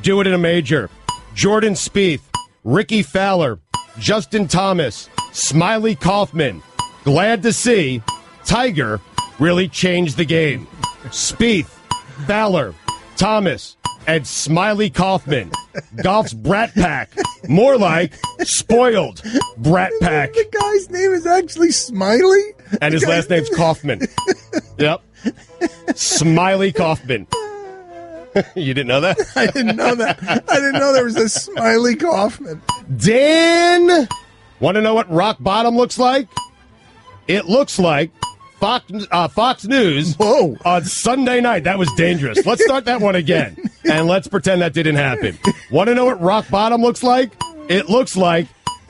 do it in a major. Jordan Spieth, Ricky Fowler, Justin Thomas, Smiley Kaufman. Glad to see Tiger really changed the game. Spieth, Fowler, Thomas, and Smiley Kaufman. Golf's Brat Pack. More like spoiled Brat Pack. The guy's name is actually Smiley? And his last name's Kaufman. Yep. Smiley Kaufman. You didn't know that? I didn't know that. I didn't know there was a Smiley Kaufman. Dan, want to know what rock bottom looks like? It looks like Fox News on Sunday night. That was dangerous. Let's start that one again, and let's pretend that didn't happen. Want to know what rock bottom looks like? It looks like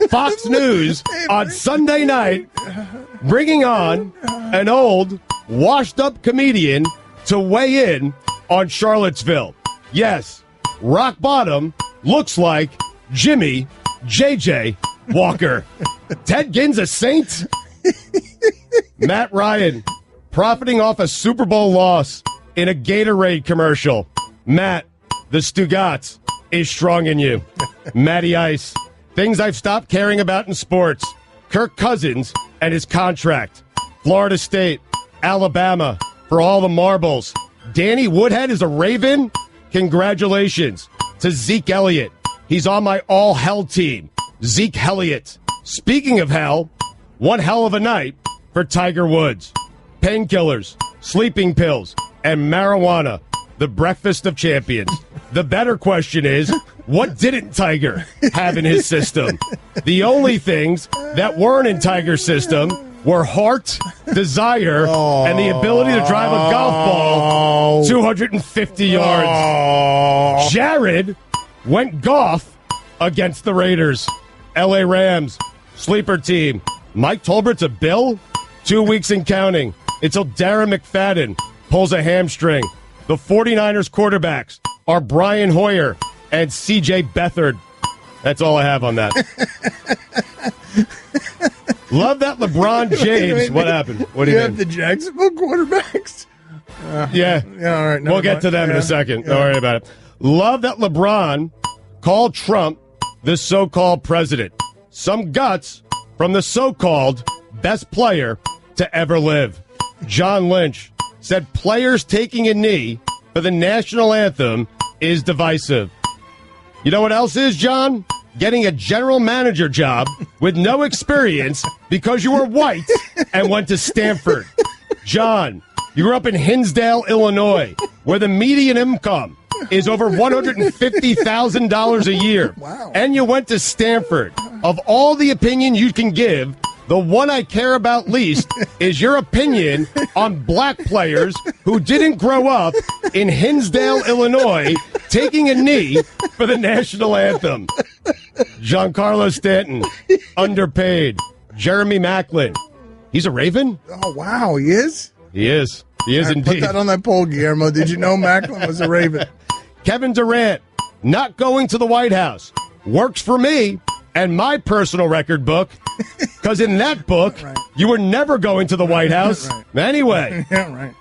Fox News on Sunday night bringing on an old, washed-up comedian to weigh in on Charlottesville. Yes, rock bottom looks like Jimmy J.J. Walker. Ted Ginn's a saint? Matt Ryan, profiting off a Super Bowl loss in a Gatorade commercial. Matt, the Stugotz is strong in you. Matty Ice, things I've stopped caring about in sports. Kirk Cousins and his contract. Florida State, Alabama, for all the marbles. Danny Woodhead is a Raven? Congratulations to Zeke Elliott. He's on my all-hell team. Zeke Elliott. Speaking of hell, one hell of a night for Tiger Woods. Painkillers, sleeping pills, and marijuana. The breakfast of champions. The better question is, what didn't Tiger have in his system? The only things that weren't in Tiger's system were heart, desire, and the ability to drive a golf ball 250 yards. Jared went golf against the Raiders. L.A. Rams, sleeper team. Mike Tolbert's a Bill? 2 weeks and counting until Darren McFadden pulls a hamstring. The 49ers quarterbacks are Brian Hoyer and C.J. Beathard. That's all I have on that. Love that LeBron James. What happened? What do you have the Jacksonville quarterbacks? Yeah. All right. We'll get to them in a second. Don't worry about it. Love that LeBron called Trump the so-called president. Some guts from the so-called best player to ever live. John Lynch said players taking a knee for the national anthem is divisive. You know what else is, John? Getting a general manager job with no experience because you were white and went to Stanford. John, you grew up in Hinsdale, Illinois, where the median income is over $150,000 a year. Wow. And you went to Stanford. Of all the opinion you can give, the one I care about least is your opinion on black players who didn't grow up in Hinsdale, Illinois, taking a knee for the national anthem. Giancarlo Stanton, underpaid. Jeremy Maclin, he's a Raven? Oh, wow, he is? He is. He is All right, indeed. Put that on that poll, Guillermo. Did you know Macklin was a Raven? Kevin Durant, not going to the White House. Works for me and my personal record book, because in that book, you were never going to the White House. Anyway,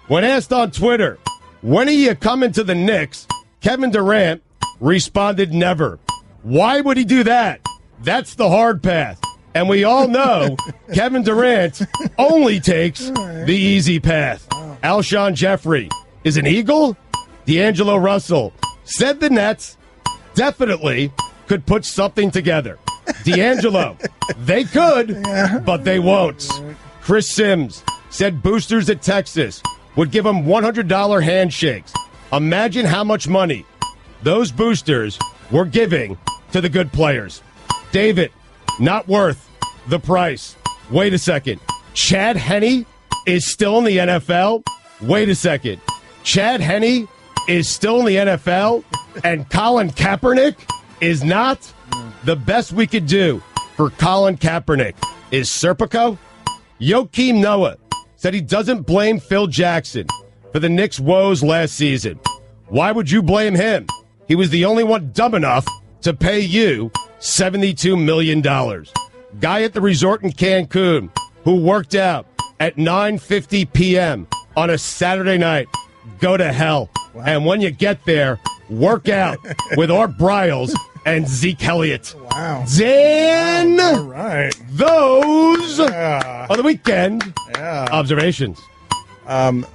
when asked on Twitter, when are you coming to the Knicks, Kevin Durant responded never. Why would he do that? That's the hard path. And we all know Kevin Durant only takes the easy path. Alshon Jeffrey is an Eagle. D'Angelo Russell said the Nets definitely could put something together. D'Angelo, they could, but they won't. Chris Sims said boosters at Texas would give him $100 handshakes. Imagine how much money those boosters were giving to the good players. David, not worth the price. Wait a second. Chad Henne is still in the NFL? Wait a second. Chad Henne is still in the NFL and Colin Kaepernick is not? The best we could do for Colin Kaepernick is Serpico. Joakim Noah said he doesn't blame Phil Jackson for the Knicks' woes last season. Why would you blame him? He was the only one dumb enough to pay you $72 million. Guy at the resort in Cancun who worked out at 9:50 p.m. on a Saturday night. Go to hell. Wow. And when you get there, work out with Art Briles and Zeke Elliott. Wow. Dan, all right. Those are the weekend observations.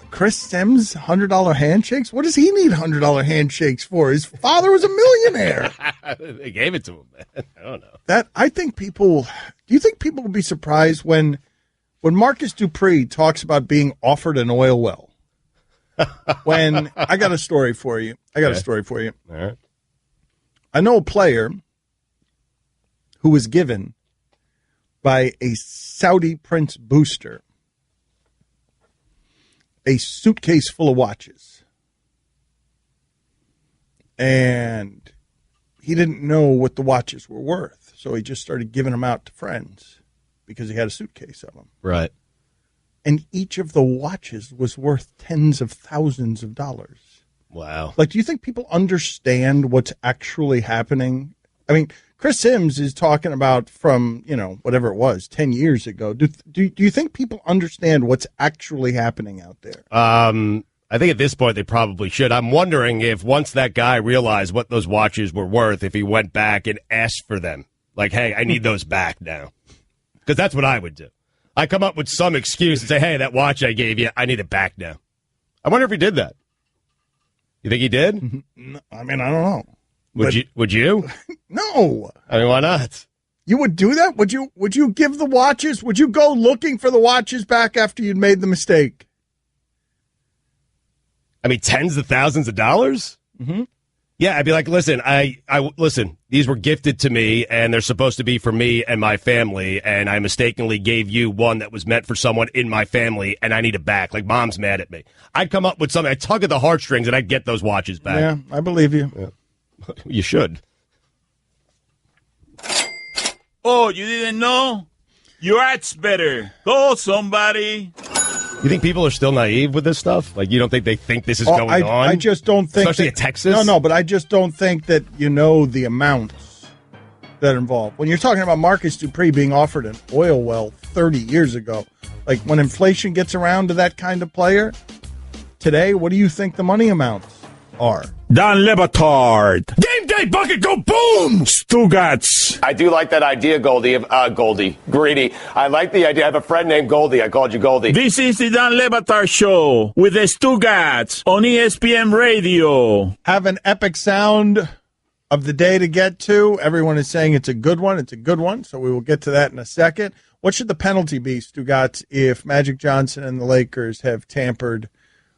Chris Sims, $100 handshakes? What does he need $100 handshakes for? His father was a millionaire. They gave it to him, man. I don't know. Do you think people will be surprised when Marcus Dupree talks about being offered an oil well? I got a story for you. All right. I know a player who was given by a Saudi prince booster a suitcase full of watches. And he didn't know what the watches were worth, so he just started giving them out to friends because he had a suitcase of them. Right. And each of the watches was worth tens of thousands of dollars. Wow. Like, do you think people understand what's actually happening? I mean, Chris Sims is talking about from, whatever it was, 10 years ago. Do you think people understand what's actually happening out there? I think at this point they probably should. I'm wondering if once that guy realized what those watches were worth, if he went back and asked for them. Like, hey, I need those back now. Because that's what I would do. I come up with some excuse and say, hey, that watch I gave you, I need it back now. I wonder if he did that. You think he did? I mean, I don't know. Would you? No. I mean, why not? You would do that? Would you give the watches? Would you go looking for the watches back after you'd made the mistake? I mean, tens of thousands of dollars? Mm-hmm. Yeah, I'd be like, listen, listen, these were gifted to me, and they're supposed to be for me and my family, and I mistakenly gave you one that was meant for someone in my family, and I need it back. Like, Mom's mad at me. I'd come up with something. I'd tug at the heartstrings, and I'd get those watches back. Yeah, I believe you. Yeah. You should. Oh, you didn't know? Your art's better. Go, somebody. You think people are still naive with this stuff? Like, you don't think they think this is going on? I just don't think. Especially in Texas? No, but I just don't think that you know the amounts that are involved. When you're talking about Marcus Dupree being offered an oil well 30 years ago, like when inflation gets around to that kind of player, today, what do you think the money amounts are? Don Le Batard. Game day bucket, go boom! Stugotz. I do like that idea, Goldie. Greedy. I like the idea. I have a friend named Goldie. I called you Goldie. This is the Don Le Batard Show with the Stugotz on ESPN Radio. Have an epic sound of the day to get to. Everyone is saying it's a good one. It's a good one, so we will get to that in a second. What should the penalty be, Stugotz, if Magic Johnson and the Lakers have tampered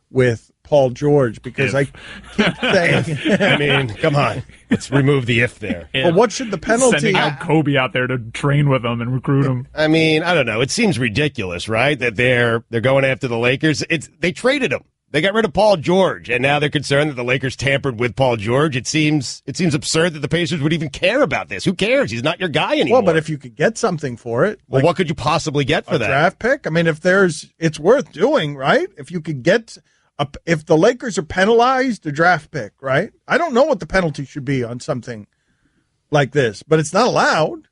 with Paul George? Because I keep saying... I mean, come on. Let's remove the if there. Well, what should the penalty... Sending out Kobe out there to train with them and recruit him. I mean, I don't know. It seems ridiculous, right? That they're going after the Lakers. They traded him. They got rid of Paul George, and now they're concerned that the Lakers tampered with Paul George. It seems absurd that the Pacers would even care about this. Who cares? He's not your guy anymore. Well, but if you could get something for it... Well, what could you possibly get for that? A draft pick? I mean, it's worth doing, right? If you could get... if the Lakers are penalized, a draft pick, right? I don't know what the penalty should be on something like this, but it's not allowed.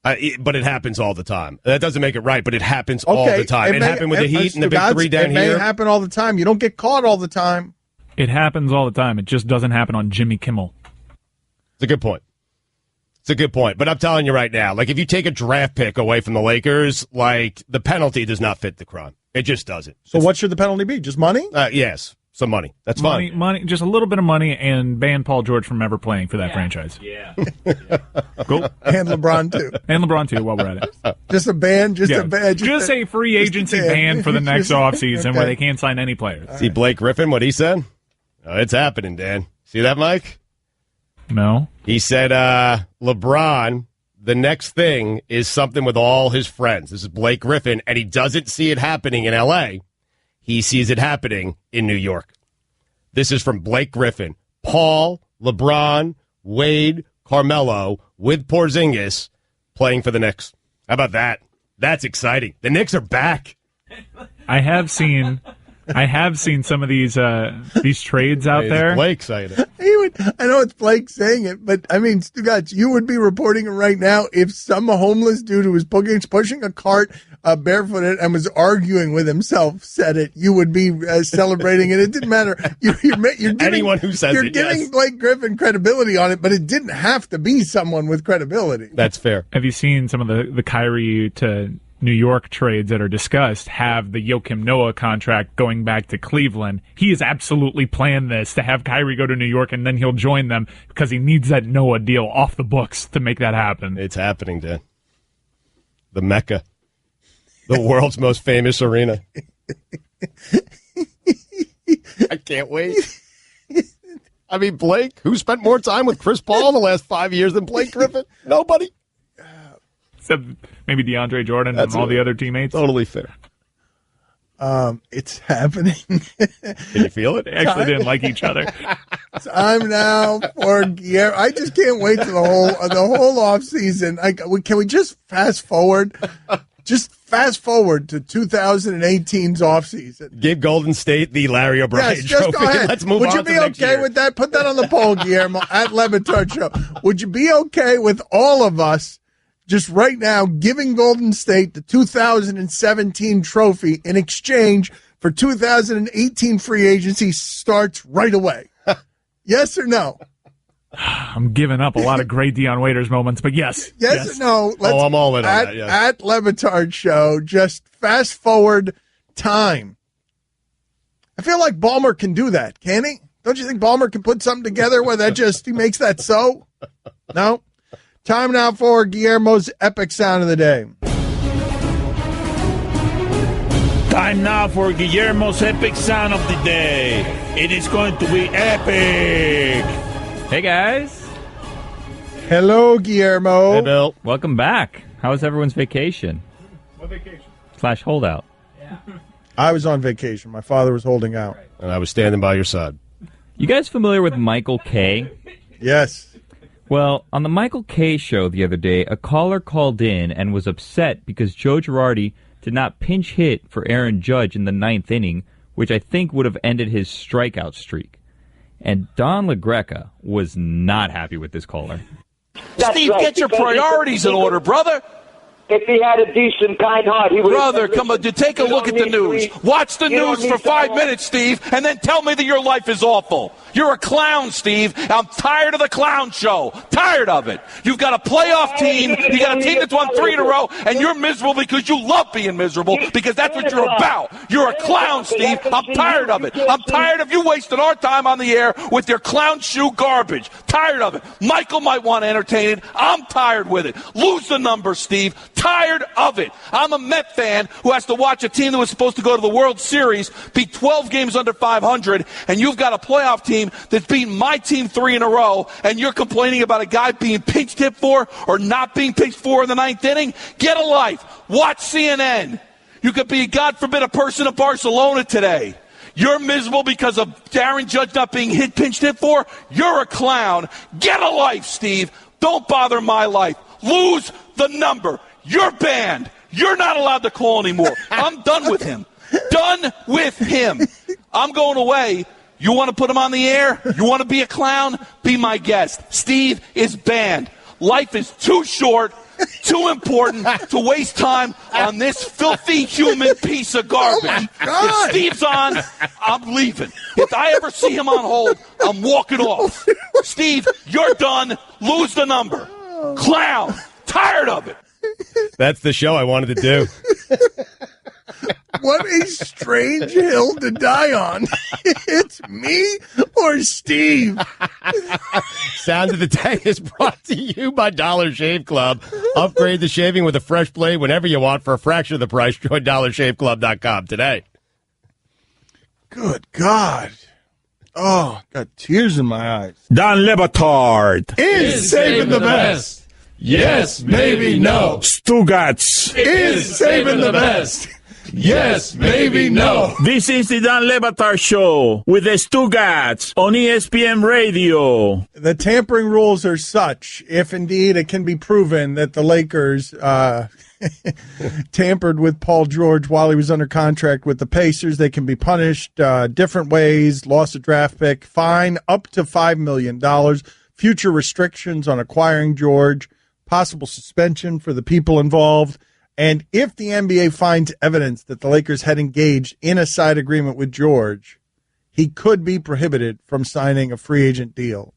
But it happens all the time. That doesn't make it right, but it happens all the time. It happened with the Heat and the Big Three down here. It may happen all the time. You don't get caught all the time. It happens all the time. It just doesn't happen on Jimmy Kimmel. It's a good point. But I'm telling you right now, like if you take a draft pick away from the Lakers, like the penalty does not fit the crime. It just doesn't. So what should the penalty be? Just money? Yes, some money. That's fine. Money, just a little bit of money, and ban Paul George from ever playing for that franchise. Yeah. Cool. And LeBron too. And LeBron too. While we're at it, just a ban. Just a free agency ban for the next offseason where they can't sign any players. See Blake Griffin, what he said? Oh, it's happening, Dan. See that, Mike? No. He said, LeBron, the next thing is something with all his friends. This is Blake Griffin, and he doesn't see it happening in L.A. He sees it happening in New York. This is from Blake Griffin. Paul, LeBron, Wade, Carmelo, with Porzingis playing for the Knicks. How about that? That's exciting. The Knicks are back. I have seen some of these trades out there. Blake saying it. I know it's Blake saying it, but I mean, Stugotz, you would be reporting it right now if some homeless dude who was pushing a cart barefooted and was arguing with himself said it. You would be celebrating it. It didn't matter. You're giving, anyone who says you're giving Blake Griffin credibility on it, but it didn't have to be someone with credibility. That's fair. Have you seen some of the Kyrie to New York trades that are discussed have the Joakim Noah contract going back to Cleveland. He has absolutely planned this to have Kyrie go to New York and then he'll join them because he needs that Noah deal off the books to make that happen. It's happening, Dan. The Mecca. The world's most famous arena. I can't wait. I mean, Blake, who spent more time with Chris Paul in the last 5 years than Blake Griffin? Nobody. Except maybe DeAndre Jordan and all the other teammates. Totally fair. It's happening. Can you feel it? They actually didn't like each other. Time now for Guillermo. I just can't wait to the whole off season. Can we just fast forward? Just fast forward to 2018's off season. Give Golden State the Larry O'Brien Yes, just trophy. go ahead. Let's move Would on you to be next okay year. with that? Put that on the poll, Guillermo, at Levitard Show. Would you be okay with all of us just right now giving Golden State the 2017 trophy in exchange for 2018 free agency starts right away? Yes or no? I'm giving up a lot of great Deion Waiters moments, but yes. Yes or no? I'm all in on that, yes. At Levitard Show, just fast forward time. I feel like Ballmer can do that, can he? Don't you think Ballmer can put something together where he makes that so? No? Time now for Guillermo's epic sound of the day. Time now for Guillermo's epic sound of the day. It is going to be epic. Hey, guys. Hello, Guillermo. Hey, Bill. Welcome back. How was everyone's vacation? What vacation? / holdout. I was on vacation. My father was holding out. And I was standing by your side. You guys familiar with Michael Kay? Yes. Well, on the Michael Kay show the other day, a caller called in and was upset because Joe Girardi did not pinch hit for Aaron Judge in the 9th inning, which I think would have ended his strikeout streak. And Don LaGreca was not happy with this caller. Steve, get your priorities in order, brother. If he had a decent, kind heart, he would. Brother, come on, take a look at the news. Watch the news for 5 minutes, Steve, and then tell me that your life is awful. You're a clown, Steve. I'm tired of the clown show. Tired of it. You've got a playoff team. You got a team that's won 3 in a row, and you're miserable because you love being miserable because that's what you're about. You're a clown, Steve. I'm tired of it. I'm tired of you wasting our time on the air with your clown shoe garbage. Tired of it. Michael might want to entertain it. I'm tired with it. Lose the number, Steve. Tired of it. I'm a Met fan who has to watch a team that was supposed to go to the World Series be 12 games under 500, and you've got a playoff team that's beaten my team 3 in a row, and you're complaining about a guy being pinched hit for or not being pinched for in the 9th inning? Get a life. Watch CNN. You could be, God forbid, a person in Barcelona today. You're miserable because of Aaron Judge not being pinched hit for? You're a clown. Get a life, Steve. Don't bother my life. Lose the number. You're banned. You're not allowed to call anymore. I'm done with him. Done with him. I'm going away. You want to put him on the air? You want to be a clown? Be my guest. Steve is banned. Life is too short, too important to waste time on this filthy human piece of garbage. If Steve's on, I'm leaving. If I ever see him on hold, I'm walking off. Steve, you're done. Lose the number. Clown. Tired of it. That's the show I wanted to do. What a strange hill to die on. It's me or Steve. Sound of the Day is brought to you by Dollar Shave Club. Upgrade the shaving with a fresh blade whenever you want for a fraction of the price. Join DollarShaveClub.com today. Good God. Oh, got tears in my eyes. Don Lebatard Is saving the best. Yes, maybe, no. Stugotz Is saving the best. Yes, maybe, no. This is the Don Lebatard Show with the Stugotz on ESPN Radio. The tampering rules are such, if indeed it can be proven that the Lakers tampered with Paul George while he was under contract with the Pacers, they can be punished different ways, loss of draft pick, fine up to $5 million, future restrictions on acquiring George, possible suspension for the people involved. And if the NBA finds evidence that the Lakers had engaged in a side agreement with George, he could be prohibited from signing a free agent deal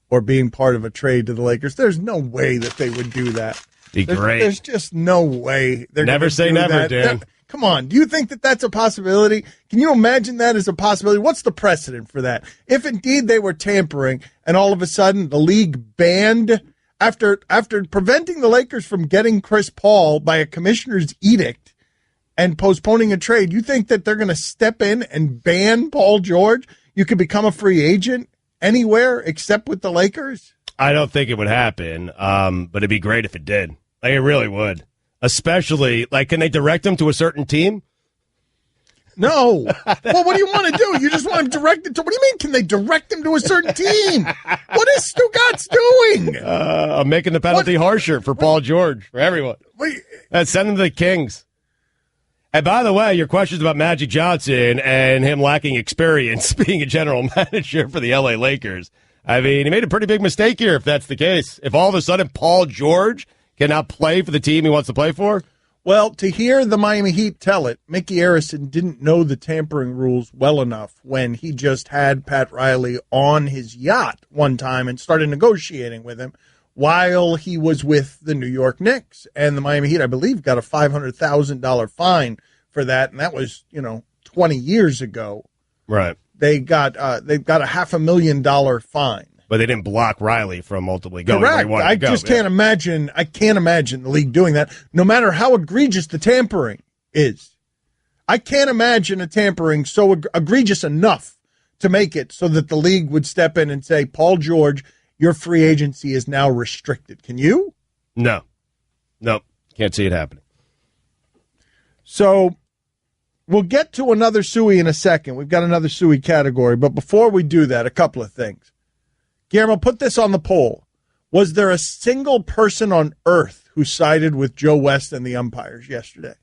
or being part of a trade to the Lakers. There's no way that they would do that. Be great. There's just no way they're never gonna say do never, that. Dan. Come on. Do you think that that's a possibility? Can you imagine that as a possibility? What's the precedent for that? If indeed they were tampering and all of a sudden the league banned, after preventing the Lakers from getting Chris Paul by a commissioner's edict and postponing a trade, you think that they're going to step in and ban Paul George? You could become a free agent anywhere except with the Lakers? I don't think it would happen, but it'd be great if it did. Like, it really would. Especially, like, can they direct him to a certain team? No. Well, what do you want to do? You just want him directed to... What do you mean, can they direct him to a certain team? What is Stugotz doing? I'm making the penalty harsher for Paul George, for everyone. Send him to the Kings. And by the way, your questions about Magic Johnson and him lacking experience being a general manager for the L.A. Lakers. I mean, he made a pretty big mistake here if that's the case. If all of a sudden Paul George cannot play for the team he wants to play for? Well, to hear the Miami Heat tell it, Mickey Arison didn't know the tampering rules well enough when he just had Pat Riley on his yacht one time and started negotiating with him while he was with the New York Knicks. And the Miami Heat, I believe, got a $500,000 fine for that, and that was, 20 years ago. Right. They got a $500,000 fine. But they didn't block Riley from ultimately going Correct. where he wanted I to go. just can't imagine. I can't imagine the league doing that, no matter how egregious the tampering is. I can't imagine a tampering so egregious enough to make it so that the league would step in and say, Paul George, your free agency is now restricted. Can you? No. Nope. Can't see it happening. So we'll get to another Suey in a second. We've got another Suey category. But before we do that, a couple of things. Guillermo, put this on the poll. Was there a single person on earth who sided with Joe West and the umpires yesterday?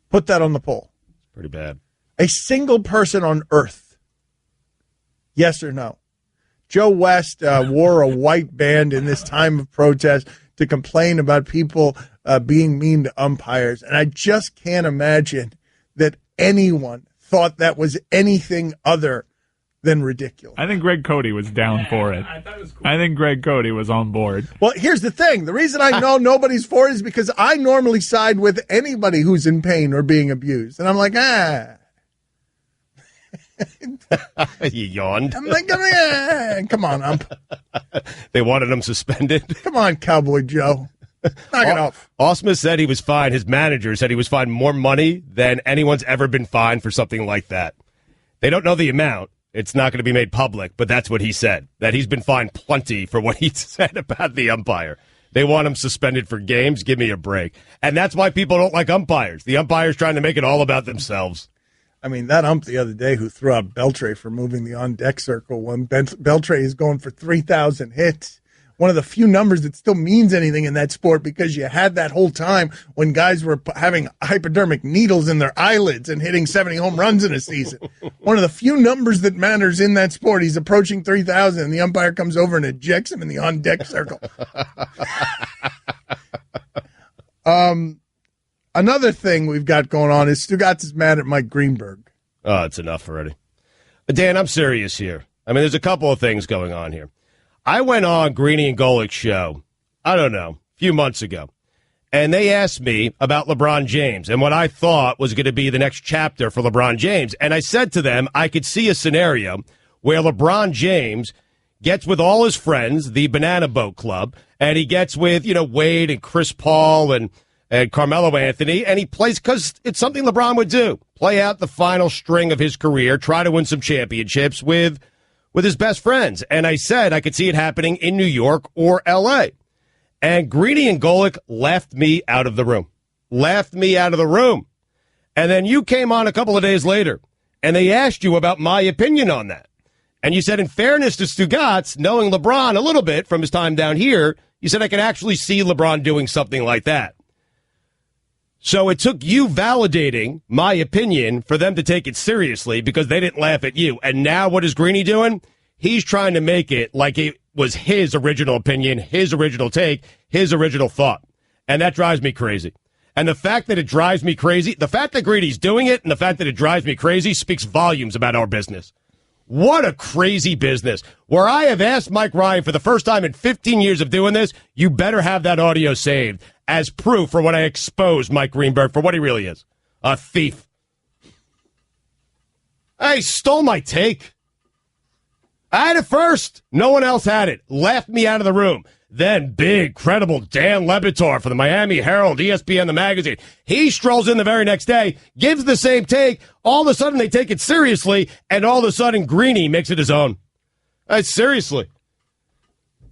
Put that on the poll. Pretty bad. A single person on earth. Yes or no? Joe West wore a white band in this time of protest to complain about people being mean to umpires. And I just can't imagine that anyone thought that was anything other than ridiculous. I think Greg Cody was down for it. I think Greg Cody was on board. Well, here's the thing. The reason I know nobody's for it is because I normally side with anybody who's in pain or being abused. And I'm like, You yawned. I'm like, come on, ump. They wanted him suspended. Come on, Cowboy Joe. Knock it off. Ausmus said he was fined. His manager said he was fined more money than anyone's ever been fined for something like that. They don't know the amount. It's not going to be made public, but that's what he said, that he's been fined plenty for what he said about the umpire. They want him suspended for games. Give me a break. And that's why people don't like umpires. The umpire's trying to make it all about themselves. I mean, that ump the other day who threw out Beltray for moving the on-deck circle when Beltray is going for 3,000 hits. One of the few numbers that still means anything in that sport, because you had that whole time when guys were having hypodermic needles in their eyelids and hitting 70 home runs in a season. One of the few numbers that matters in that sport. He's approaching 3,000, and the umpire comes over and ejects him in the on-deck circle. Another thing we've got going on is Stugotz is mad at Mike Greenberg. Oh, it's enough already. Dan, I'm serious here. I mean, there's a couple of things going on here. I went on Greeny and Golick's show, I don't know, a few months ago, and they asked me about LeBron James and what I thought was going to be the next chapter for LeBron James. And I said to them, I could see a scenario where LeBron James gets with all his friends, the Banana Boat Club, and he gets with, Wade and Chris Paul and Carmelo Anthony, and he plays, because it's something LeBron would do, play out the final string of his career, try to win some championships with his best friends. And I said I could see it happening in New York or L.A. And Greeny and Golick left me out of the room. And then you came on a couple of days later, and they asked you about my opinion on that. And you said, in fairness to Stugotz, knowing LeBron a little bit from his time down here, you said I could actually see LeBron doing something like that. So it took you validating my opinion for them to take it seriously, because they didn't laugh at you. And now what is Greeny doing? He's trying to make it like it was his original opinion, his original take, his original thought. And that drives me crazy. And the fact that it drives me crazy, the fact that Greeny's doing it and the fact that it drives me crazy speaks volumes about our business. What a crazy business. Where I have asked Mike Ryan for the first time in 15 years of doing this, you better have that audio saved as proof for when I expose Mike Greenberg for what he really is. A thief. Hey, stole my take. I had it first. No one else had it. Laughed me out of the room. Then big, credible Dan Le Batard for the Miami Herald, ESPN, the magazine. He strolls in the very next day, gives the same take. All of a sudden, they take it seriously, and all of a sudden, Greeny makes it his own. Seriously.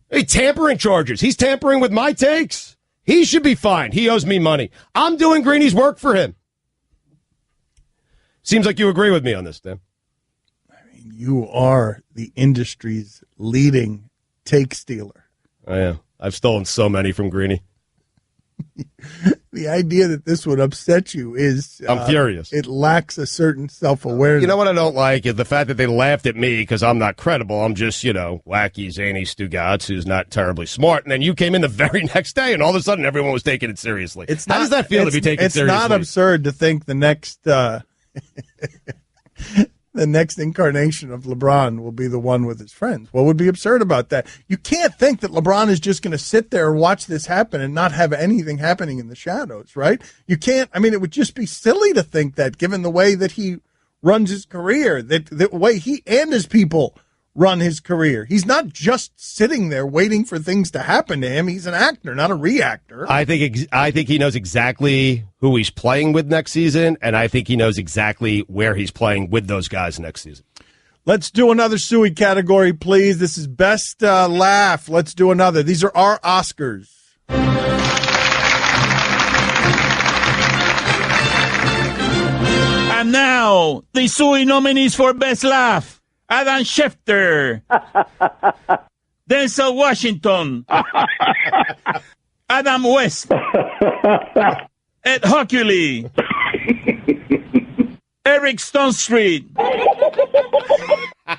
Hey, tampering charges. He's tampering with my takes. He should be fined. He owes me money. I'm doing Greeny's work for him. Seems like you agree with me on this, Dan. You are the industry's leading take stealer. I am. I've stolen so many from Greeny. The idea that this would upset you is... I'm furious. It lacks a certain self-awareness. You know what I don't like is the fact that they laughed at me because I'm not credible. I'm just, wacky, zany Stugotz who's not terribly smart. And then you came in the very next day, and all of a sudden everyone was taking it seriously. How does that feel to be taken seriously? It's not absurd to think the next... the next incarnation of LeBron will be the one with his friends. What would be absurd about that? You can't think that LeBron is just going to sit there and watch this happen and not have anything happening in the shadows, right? You can't. I mean, it would just be silly to think that, given the way that he runs his career, that the way he and his people run his career. He's not just sitting there waiting for things to happen to him. He's an actor, not a reactor. I think he knows exactly who he's playing with next season, and I think he knows exactly where he's playing with those guys next season. Let's do another Suey category, please. This is Best Laugh. Let's do another. These are our Oscars. And now, the Suey nominees for Best Laugh. Adam Schefter, Denzel Washington, Adam West, Ed Hockley, Eric Stonestreet,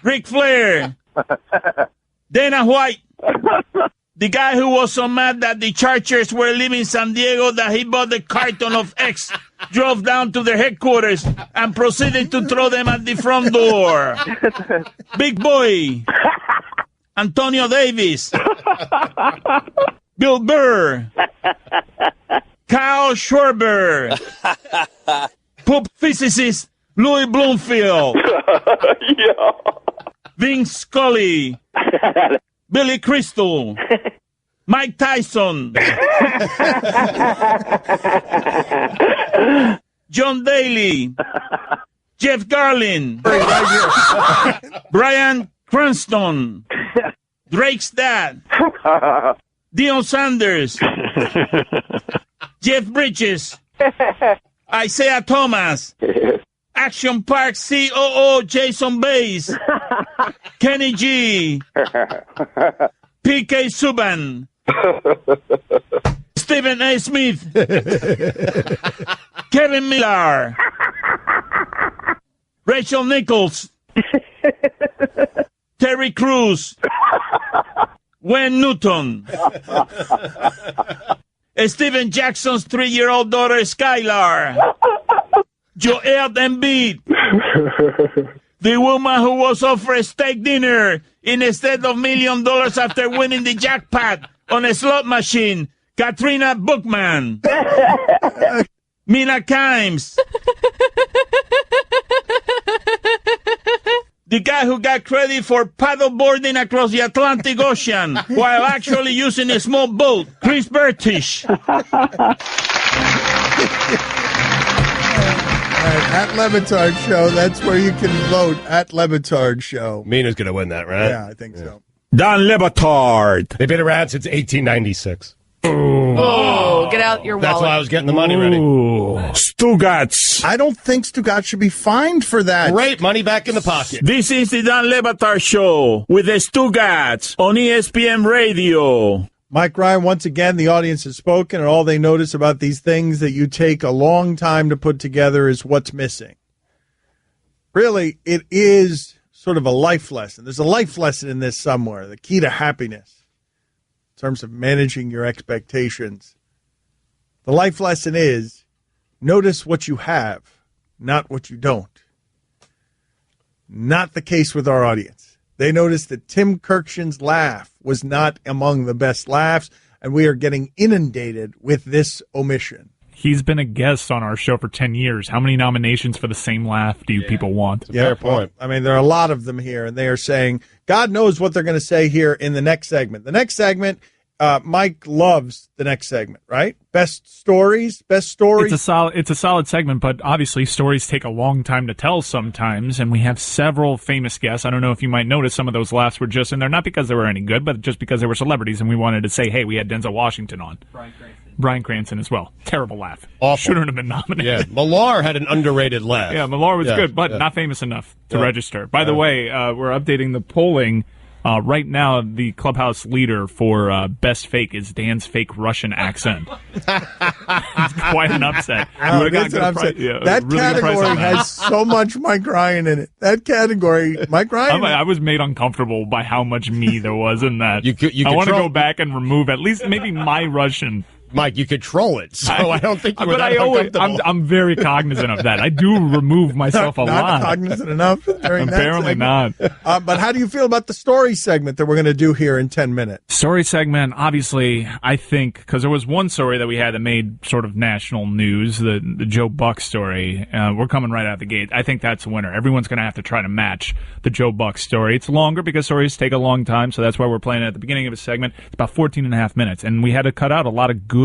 Ric Flair, Dana White, the guy who was so mad that the Chargers were leaving San Diego that he bought a carton of X, drove down to their headquarters, and proceeded to throw them at the front door. Big Boy, Antonio Davis, Bill Burr, Kyle Schwarber, poop physicist Louis Bloomfield, Vince Scully, Billy Crystal, Mike Tyson, John Daly, Jeff Garlin, Brian Cranston, Drake's dad, Deion Sanders, Jeff Bridges, Isaiah Thomas, Action Park COO Jason Bays, Kenny G, PK Subban, Stephen A. Smith, Kevin Miller, Rachel Nichols, Terry Crews, Wayne Newton, Steven Jackson's 3-year-old daughter Skylar, Joel Embiid, the woman who was offered a steak dinner instead of $1 million after winning the jackpot on a slot machine, Katrina Bookman, Mina Kimes, the guy who got credit for paddleboarding across the Atlantic Ocean while actually using a small boat, Chris Bertish. At Le Batard Show, that's where you can vote, at Le Batard Show. Mina's going to win that, right? Yeah, I think so. Dan Le Batard. They've been around since 1896. Oh, get out your wallet. That's why I was getting the money ready. Stugotz. I don't think Stugotz should be fined for that. Great, money back in the pocket. This is the Dan Le Batard Show with the Stugotz on ESPN Radio. Mike Ryan, once again, the audience has spoken, and all they notice about these things that you take a long time to put together is what's missing. Really, it is sort of a life lesson. There's a life lesson in this somewhere, the key to happiness in terms of managing your expectations. The life lesson is notice what you have, not what you don't. Not the case with our audience. They noticed that Tim Kirkshin's laugh was not among the best laughs, and we are getting inundated with this omission. He's been a guest on our show for 10 years. How many nominations for the same laugh do you people want? Fair point. Well, I mean, there are a lot of them here, and they are saying, God knows what they're going to say here in the next segment. The next segment, Mike loves the next segment, right? Best stories. It's a solid segment, but obviously stories take a long time to tell sometimes, and we have several famous guests. I don't know if you might notice some of those laughs were just in there, not because they were any good, but just because they were celebrities, and we wanted to say, hey, we had Denzel Washington on. Bryan Cranston as well. Terrible laugh. Awful. Shouldn't have been nominated. Yeah, Millar had an underrated laugh. Yeah, Millar was good, but not famous enough to register. By the way, we're updating the polling. Right now, the Clubhouse leader for Best Fake is Dan's fake Russian accent. It's quite an upset. That really category has so much Mike Ryan in it. That category, Mike Ryan. I was made uncomfortable by how much me there was in that. I want to go back and remove at least maybe my Russian. Mike, you control it, so I don't think you were that uncomfortable. I'm very cognizant of that. I do remove myself a lot. Not cognizant enough during Apparently that segment. not. But how do you feel about the story segment that we're going to do here in 10 minutes? Story segment, obviously, I think, because there was one story that we had that made sort of national news, the Joe Buck story. We're coming right out the gate. I think that's a winner. Everyone's going to have to try to match the Joe Buck story. It's longer because stories take a long time, so that's why we're playing it at the beginning of a segment. It's about 14 and a half minutes, and we had to cut out a lot of good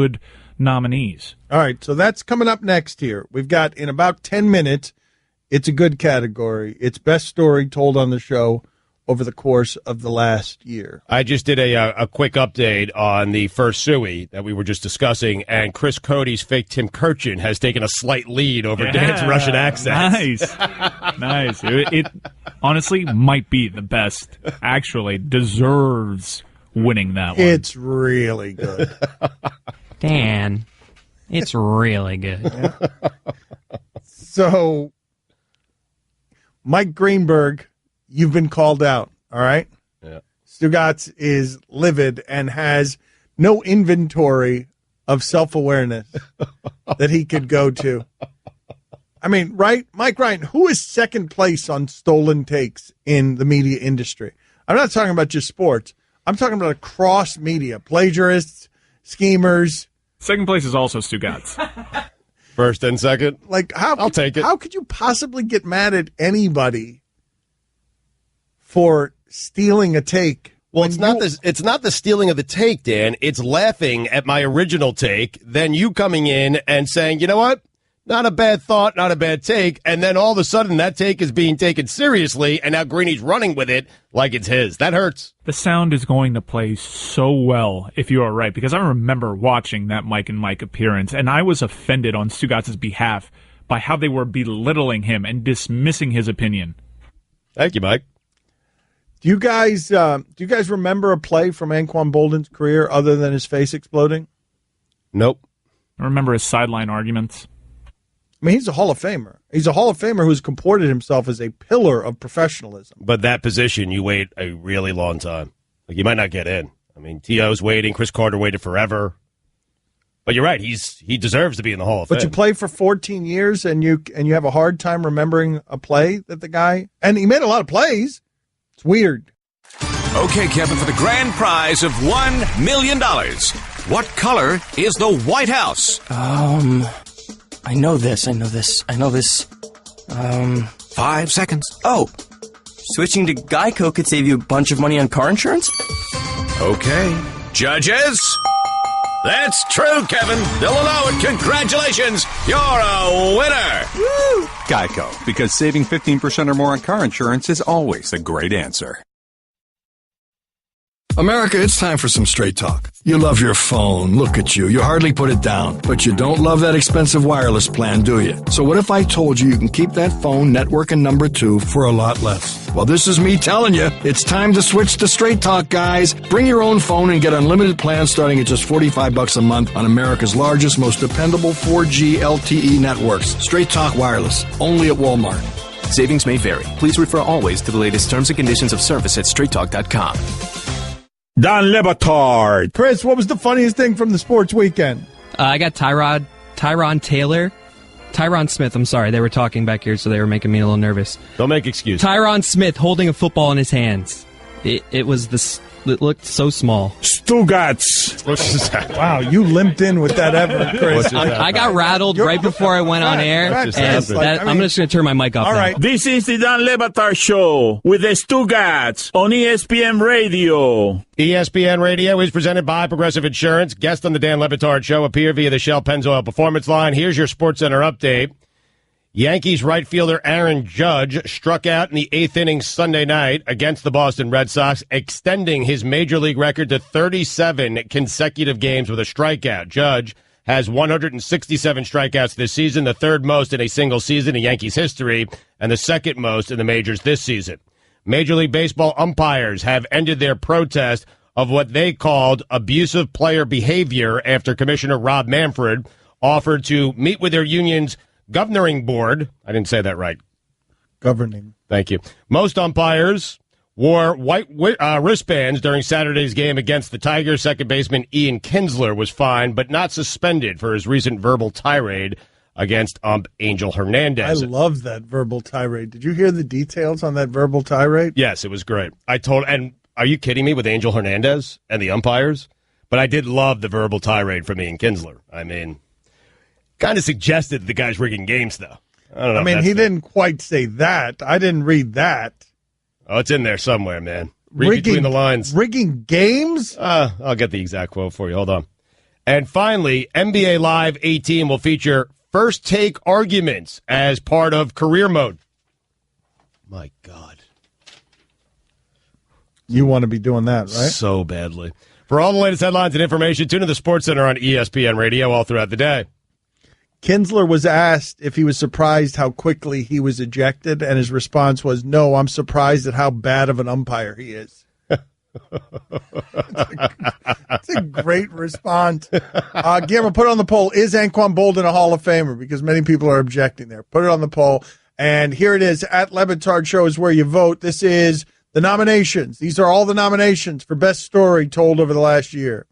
nominees. All right, so that's coming up next here. We've got in about 10 minutes, it's a good category. It's best story told on the show over the course of the last year. I just did a quick update on the first Suey that we were just discussing, and Chris Cody's fake Tim Kirkshin has taken a slight lead over Dan's Russian accent. Nice. It honestly might be the best. Actually, deserves winning that one. It's really good. Dan, it's really good. So, Mike Greenberg, you've been called out, all right? Yeah. Stugotz is livid and has no inventory of self-awareness that he could go to. I mean, right? Mike Ryan, who is second place on stolen takes in the media industry? I'm not talking about just sports. I'm talking about across media. Plagiarists, schemers. Second place is also Stugotz. First and second? I'll take it. How could you possibly get mad at anybody for stealing a take? Well, it's not the stealing of the take, Dan. It's laughing at my original take, then you coming in and saying, you know what? Not a bad thought, not a bad take, and then all of a sudden that take is being taken seriously, and now Greeny's running with it like it's his. That hurts. The sound is going to play so well if you are right, because I remember watching that Mike and Mike appearance, and I was offended on Stugotz's behalf by how they were belittling him and dismissing his opinion. Thank you, Mike. Do you guys remember a play from Anquan Bolden's career other than his face exploding? Nope. I remember his sideline arguments. I mean, he's a Hall of Famer. He's a Hall of Famer who's comported himself as a pillar of professionalism. But that position, you wait a really long time. Like, you might not get in. I mean, T.O.'s waiting. Chris Carter waited forever. But you're right. He deserves to be in the Hall of Fame. But you play for 14 years, and you have a hard time remembering a play that the guy... And he made a lot of plays. It's weird. Okay, Kevin, for the grand prize of $1 million, what color is the White House? I know this. 5 seconds. Oh, switching to Geico could save you a bunch of money on car insurance? Okay. Judges? That's true, Kevin. They'll allow it. Congratulations. You're a winner. Woo! Geico, because saving 15% or more on car insurance is always a great answer. America, it's time for some straight talk. You love your phone. Look at you. You hardly put it down. But you don't love that expensive wireless plan, do you? So what if I told you can keep that phone network and number 2 for a lot less? Well, this is me telling you. It's time to switch to Straight Talk, guys. Bring your own phone and get unlimited plans starting at just $45 a month on America's largest, most dependable 4G LTE networks. Straight Talk Wireless. Only at Walmart. Savings may vary. Please refer always to the latest terms and conditions of service at straighttalk.com. Don Le Batard. Chris, what was the funniest thing from the sports weekend? I got Tyron Taylor Tyron Smith, I'm sorry. They were talking back here, so they were making me a little nervous. Don't make excuses. Tyron Smith holding a football in his hands. It looked so small. Stugotz. Wow, you limped in with that effort, Chris. I got rattled right before I went on air, and I'm just going to turn my mic off All right. This is the Dan Le Batard Show with the Stugotz on ESPN Radio. ESPN Radio is presented by Progressive Insurance. Guest on the Dan Le Batard Show appear via the Shell Pennzoil Performance Line. Here's your SportsCenter update. Yankees right fielder Aaron Judge struck out in the 8th inning Sunday night against the Boston Red Sox, extending his major league record to 37 consecutive games with a strikeout. Judge has 167 strikeouts this season, the third most in a single season in Yankees history, and the second most in the majors this season. Major League Baseball umpires have ended their protest of what they called abusive player behavior after Commissioner Rob Manfred offered to meet with their union's governing board. I didn't say that right. Governing. Thank you. Most umpires wore white wristbands during Saturday's game against the Tigers. Second baseman Ian Kinsler was fined, but not suspended for his recent verbal tirade against ump Angel Hernandez. I love that verbal tirade. Did you hear the details on that verbal tirade? Yes, it was great. And are you kidding me with Angel Hernandez and the umpires? But I did love the verbal tirade from Ian Kinsler. I mean, kind of suggested the guy's rigging games, though. I don't know. I mean, he didn't quite say that. I didn't read that. Oh, it's in there somewhere, man. Read between the lines. Rigging games? I'll get the exact quote for you. Hold on. And finally, NBA Live 18 will feature first take arguments as part of career mode. My God. You want to be doing that, right? So badly. For all the latest headlines and information, tune to the SportsCenter on ESPN Radio all throughout the day. Kinsler was asked if he was surprised how quickly he was ejected, and his response was, "No, I'm surprised at how bad of an umpire he is." That's a great response. Guillermo, put it on the poll. Is Anquan Boldin a Hall of Famer? Because many people are objecting there. Put it on the poll. And here it is. At Le Batard Show is where you vote. This is the nominations. These are all the nominations for best story told over the last year.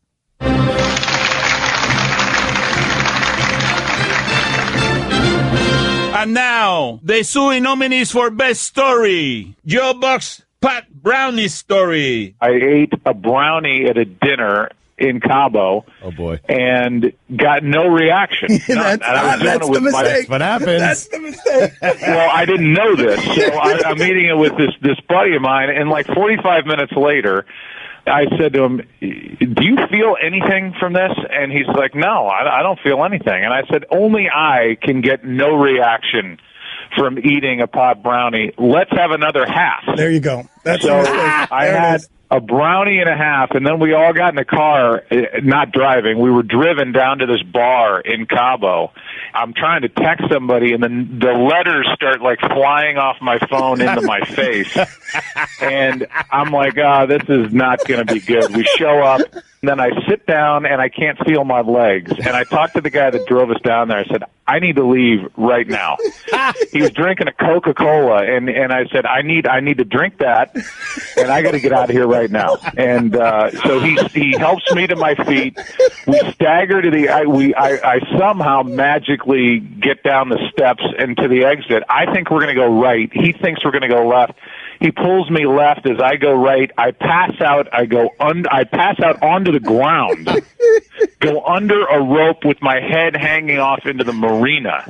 And now, the Suey nominees for Best Story. Joe Buck's Pat Brownie's story. I ate a brownie at a dinner in Cabo. Oh, boy. And got no reaction. That's the mistake. What happens? That's the mistake. Well, I didn't know this. So I'm eating it with this buddy of mine, and like 45 minutes later, I said to him, "Do you feel anything from this?" And he's like, "No, I don't feel anything." And I said, "Only I can get no reaction from eating a pot brownie. Let's have another half." There you go. That's so I had a brownie and a half, and then we all got in a car, not driving. We were driven down to this bar in Cabo. I'm trying to text somebody, and then the letters start like flying off my phone into my face. And I'm like, this is not going to be good. We show up, and then I sit down, and I can't feel my legs. And I talked to the guy that drove us down there. I said, "I need to leave right now." He was drinking a Coca-Cola, and I said, I need to drink that, and I got to get out of here right now. And so he helps me to my feet. We stagger to I somehow magically get down the steps and to the exit. I think we're going to go right. He thinks we're going to go left. He pulls me left as I go right. I pass out. I pass out onto the ground. Go under a rope with my head hanging off into the marina.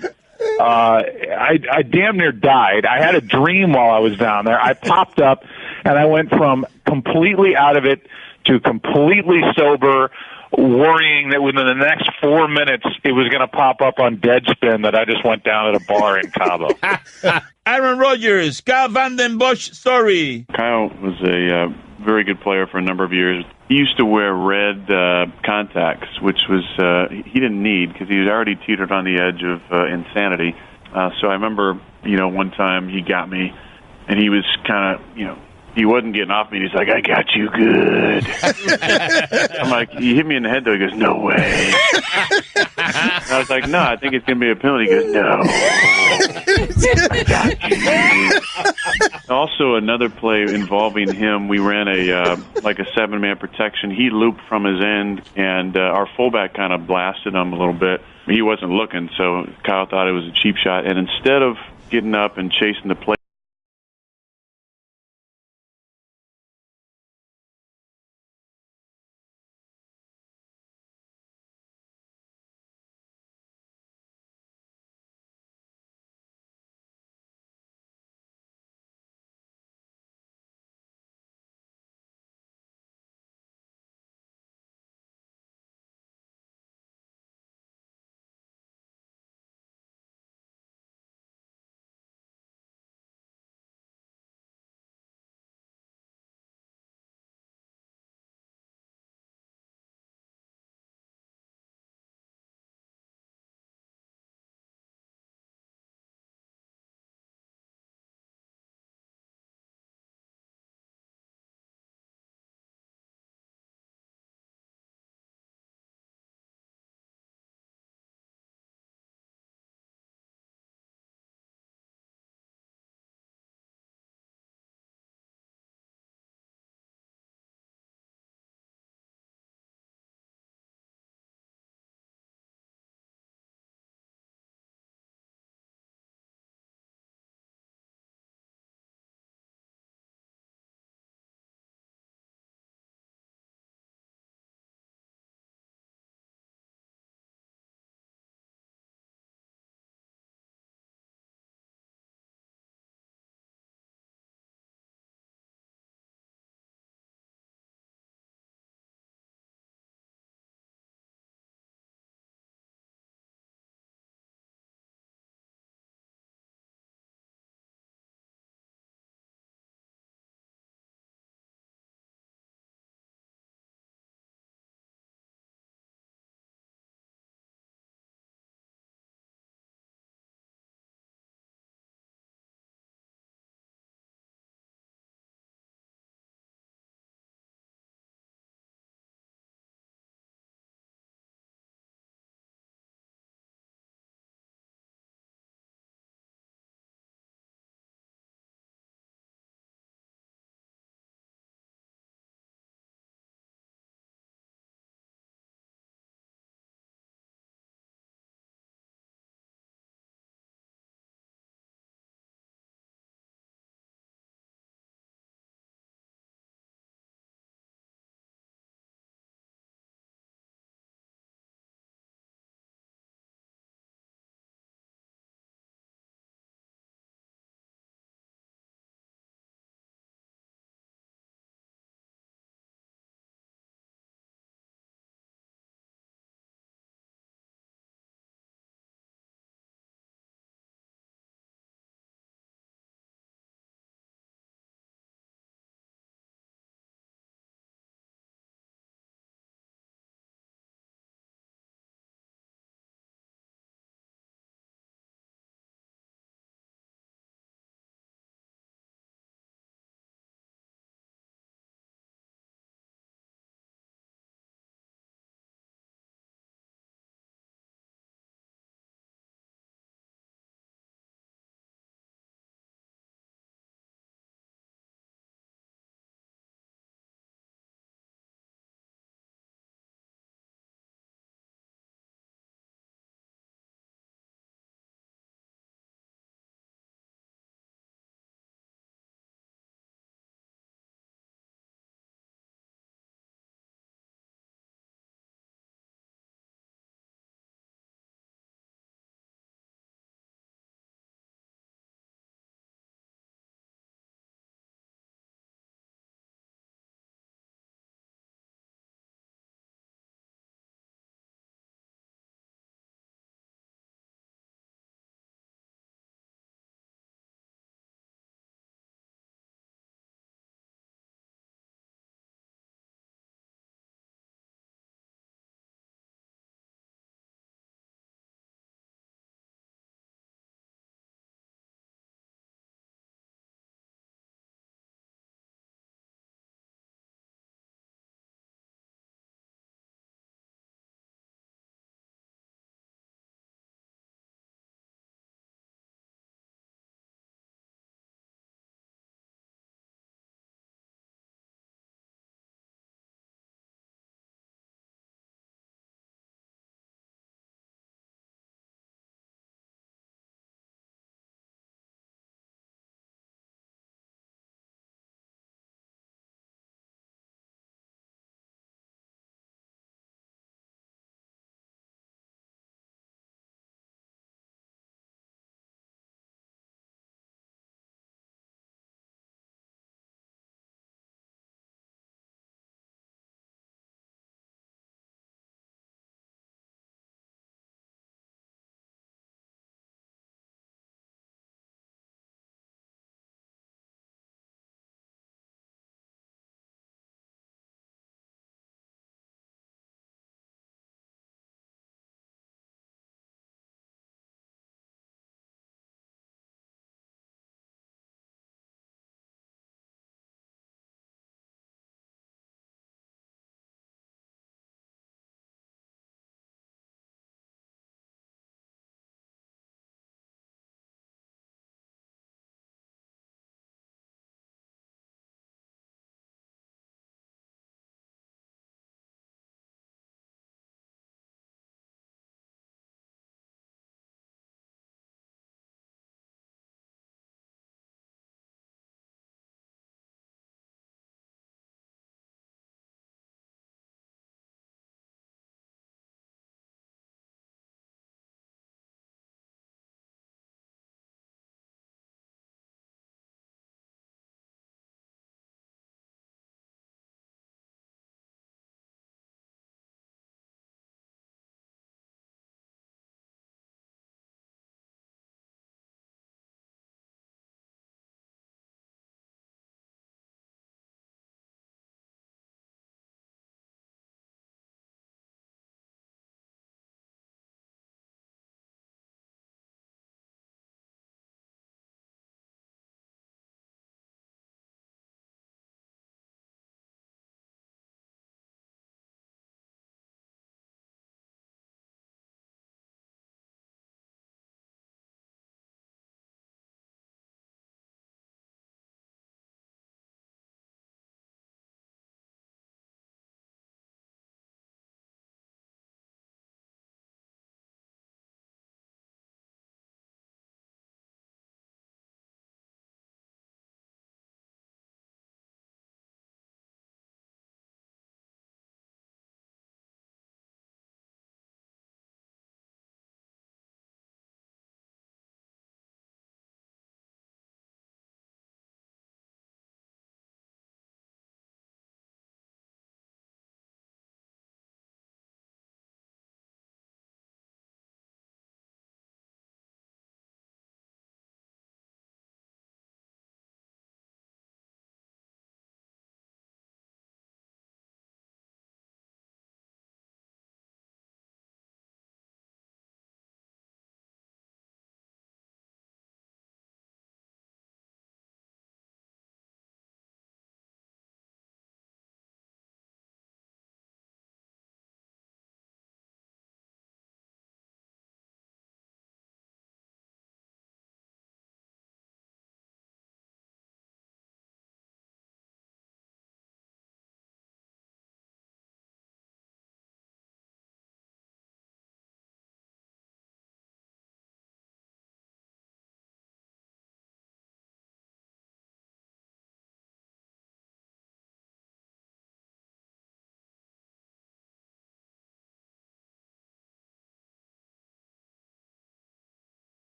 I damn near died. I had a dream while I was down there. I popped up, and I went from completely out of it to completely sober, worrying that within the next 4 minutes it was going to pop up on Deadspin that I just went down at a bar in Cabo. Aaron Rodgers, Kyle Vanden Bosch story. Kyle was a very good player for a number of years. He used to wear red contacts, which was he didn't need because he was already teetered on the edge of insanity. So I remember, one time he got me, and he was kind of, he wasn't getting off me. He's like, "I got you good." I'm like, "You hit me in the head, though." He goes, "No way." I was like, "No, I think it's going to be a penalty." He goes, "No." Also, another play involving him, we ran a seven-man protection. He looped from his end, and our fullback kind of blasted him a little bit. He wasn't looking, so Kyle thought it was a cheap shot. And instead of getting up and chasing the play,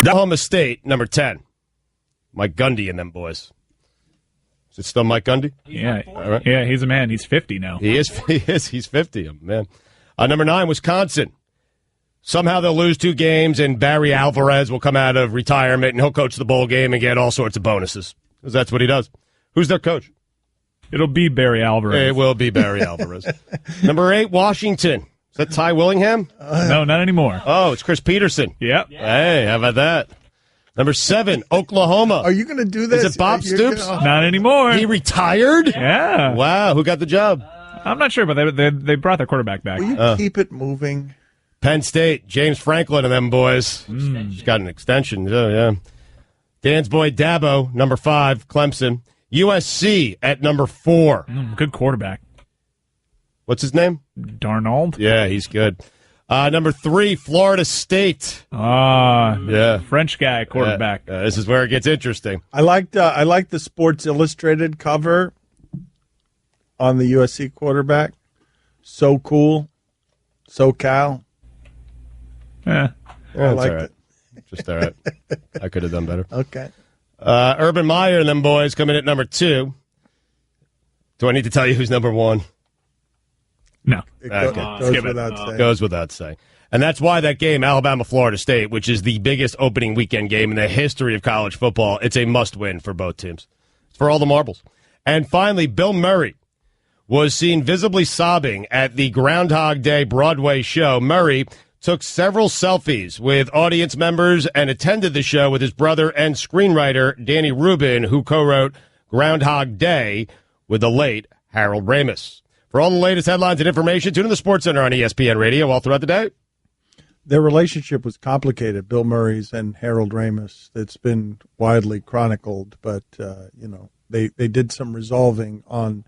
Oklahoma State, number 10. Mike Gundy and them boys. Is it still Mike Gundy? Yeah. All right. Yeah, he's a man. He's 50 now. He is. He's 50, man. Number 9, Wisconsin. Somehow they'll lose 2 games, and Barry Alvarez will come out of retirement, and he'll coach the bowl game and get all sorts of bonuses. Because that's what he does. Who's their coach? It'll be Barry Alvarez. It will be Barry Alvarez. Number 8, Washington. Is that Ty Willingham? No, not anymore. Oh, it's Chris Peterson. Yep. Hey, how about that? Number 7, Oklahoma. Are you going to do this? Is it Bob Stoops? Not anymore. He retired? Yeah. Wow, who got the job? I'm not sure, but they brought their quarterback back. Will you keep it moving? Penn State, James Franklin and them boys. He's got an extension. Oh, yeah. Dan's boy Dabo, number 5, Clemson. USC at number 4. Good quarterback. What's his name? Darnold. Yeah, he's good. Number 3, Florida State. Yeah. French guy quarterback. This is where it gets interesting. I liked the Sports Illustrated cover on the USC quarterback. So cool. So Cal. Yeah. I liked it. Just all right. I could have done better. Okay. Urban Meyer and them boys coming at number 2. Do I need to tell you who's number 1? No. It goes without saying. Goes without saying. And that's why that game, Alabama-Florida State, which is the biggest opening weekend game in the history of college football, it's a must-win for both teams. It's for all the marbles. And finally, Bill Murray was seen visibly sobbing at the Groundhog Day Broadway show. Murray took several selfies with audience members and attended the show with his brother and screenwriter Danny Rubin, who co-wrote Groundhog Day with the late Harold Ramis. For all the latest headlines and information, tune in the Sports Center on ESPN Radio all throughout the day. Their relationship was complicated, Bill Murray's and Harold Ramis. It's been widely chronicled, but they did some resolving on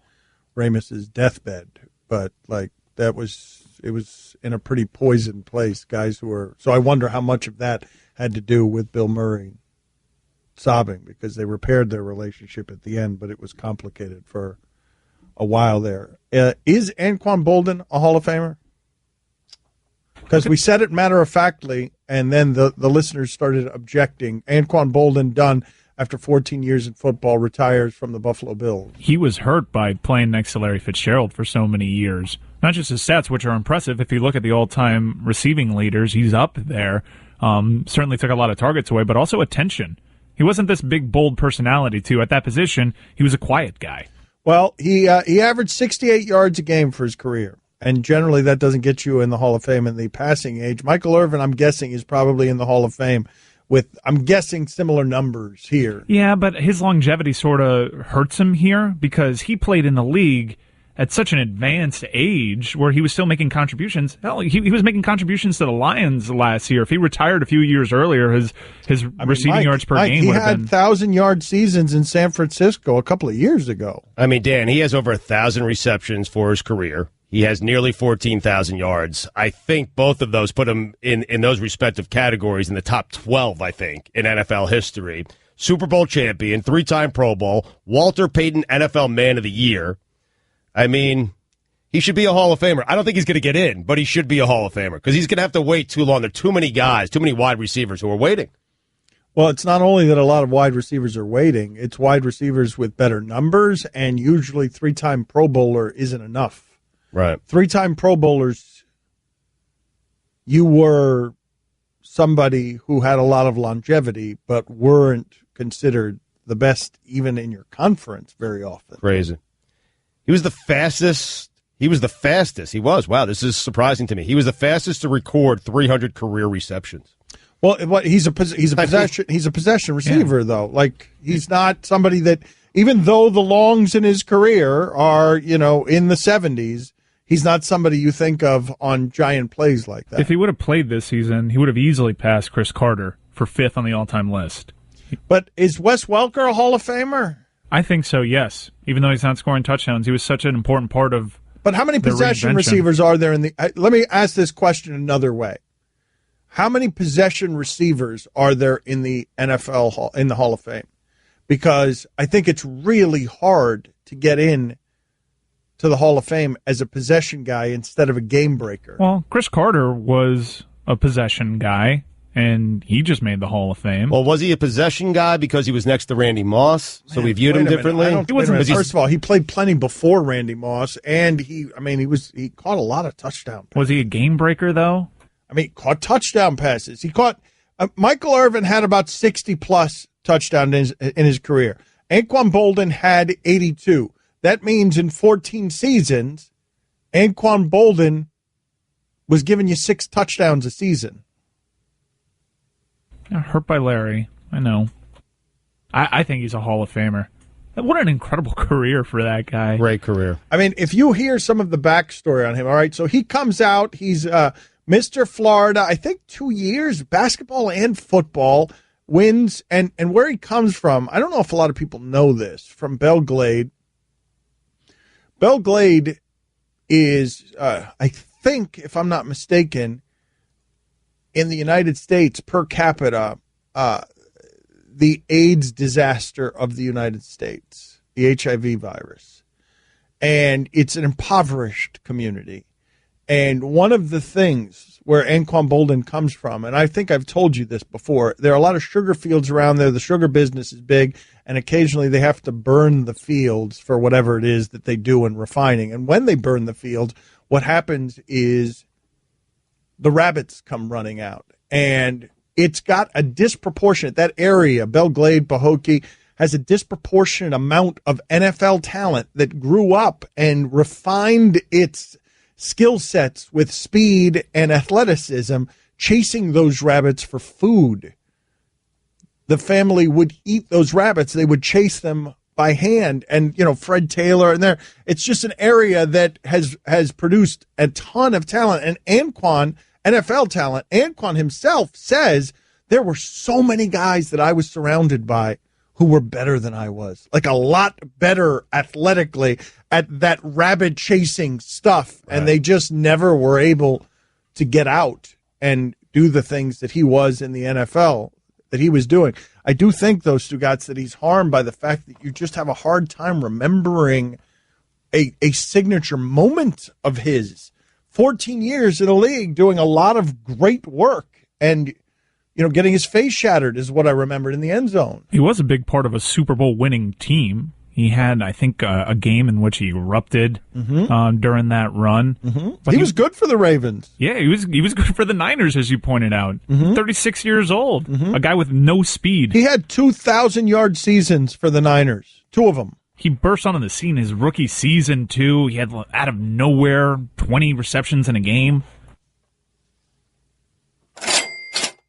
Ramis's deathbed, but it was in a pretty poisoned place. So I wonder how much of that had to do with Bill Murray sobbing, because they repaired their relationship at the end, but it was complicated for a while there. Is Anquan Boldin a Hall of Famer? Because we said it matter-of-factly, and then the listeners started objecting. Anquan Boldin, done after 14 years in football, retires from the Buffalo Bills. He was hurt by playing next to Larry Fitzgerald for so many years. Not just his stats, which are impressive. If you look at the all-time receiving leaders, he's up there. Certainly took a lot of targets away, but also attention. He wasn't this big, bold personality, too. At that position, he was a quiet guy. Well, he averaged 68 yards a game for his career, and generally that doesn't get you in the Hall of Fame in the passing age. Michael Irvin, I'm guessing, is probably in the Hall of Fame with, I'm guessing, similar numbers here. Yeah, but his longevity sort of hurts him here because he played in the league at such an advanced age where he was still making contributions. Hell, he was making contributions to the Lions last year. If he retired a few years earlier, his receiving yards per game would have been... He had 1,000-yard seasons in San Francisco a couple of years ago. I mean, Dan, he has over 1,000 receptions for his career. He has nearly 14,000 yards. I think both of those put him in those respective categories in the top 12, I think, in NFL history. Super Bowl champion, 3-time Pro Bowl, Walter Payton NFL Man of the Year. I mean, he should be a Hall of Famer. I don't think he's going to get in, but he should be a Hall of Famer because he's going to have to wait too long. There are too many guys, too many wide receivers who are waiting. Well, it's not only that a lot of wide receivers are waiting, it's wide receivers with better numbers, and usually 3-time Pro Bowler isn't enough. Right. 3-time Pro Bowlers, you were somebody who had a lot of longevity, but weren't considered the best even in your conference very often. Crazy. He was the fastest. He was. Wow, this is surprising to me. He was the fastest to record 300 career receptions. Well, he's a possession receiver, though. Like, he's not somebody that, even though the longs in his career are, in the 70s, he's not somebody you think of on giant plays like that. If he would have played this season, he would have easily passed Chris Carter for 5th on the all-time list. But is Wes Welker a Hall of Famer? I think so, yes. Even though he's not scoring touchdowns, he was such an important part of. But how many possession receivers are there in the? Let me ask this question another way: how many possession receivers are there in the NFL in the Hall of Fame? Because I think it's really hard to get in to the Hall of Fame as a possession guy instead of a game breaker. Well, Chris Carter was a possession guy. and he just made the Hall of Fame. Well, was he a possession guy because he was next to Randy Moss, so we viewed him differently? First of all, he played plenty before Randy Moss, and he caught a lot of touchdown passes. Was he a game breaker, though? I mean, he caught touchdown passes. He caught Michael Irvin had about 60-plus touchdowns in his career. Anquan Boldin had 82. That means in 14 seasons, Anquan Boldin was giving you 6 touchdowns a season. Hurt by Larry. I know. I think he's a Hall of Famer. What an incredible career for that guy. Great career. I mean, if you hear some of the backstory on him, all right, so he comes out, he's Mr. Florida, I think 2 years, basketball and football, wins, and where he comes from, I don't know if a lot of people know this, from Belle Glade. Belle Glade is, I think, if I'm not mistaken, in the United States, per capita, the AIDS disaster of the United States, the HIV virus. And it's an impoverished community. And one of the things where Anquan Boldin comes from, and I think I've told you this before, there are a lot of sugar fields around there. The sugar business is big, and occasionally they have to burn the fields for whatever it is that they do in refining. And when they burn the fields, what happens is the rabbits come running out. And it's got a disproportionate, that area, Belle Glade, Pahokee, has a disproportionate amount of NFL talent that grew up and refined its skill sets with speed and athleticism, chasing those rabbits for food. The family would eat those rabbits. They would chase them by hand. And, Fred Taylor and there, it's just an area that has produced a ton of talent. And Anquan, NFL talent, Anquan himself says there were so many guys that I was surrounded by who were better than I was, like a lot better athletically at that rabbit chasing stuff. Right. And they just never were able to get out and do the things that he was in the NFL that he was doing. I do think, though, Stugotz, that he's harmed by the fact that you just have a hard time remembering a signature moment of his. 14 years in the league doing a lot of great work, and getting his face shattered is what I remembered in the end zone. He was a big part of a Super Bowl winning team. He had, I think, a game in which he erupted during that run. But he was good for the Ravens. Yeah, he was good for the Niners, as you pointed out. 36 years old, a guy with no speed. He had 2,000-yard seasons for the Niners, 2 of them. He burst onto the scene his rookie season, too. He had, out of nowhere, 20 receptions in a game.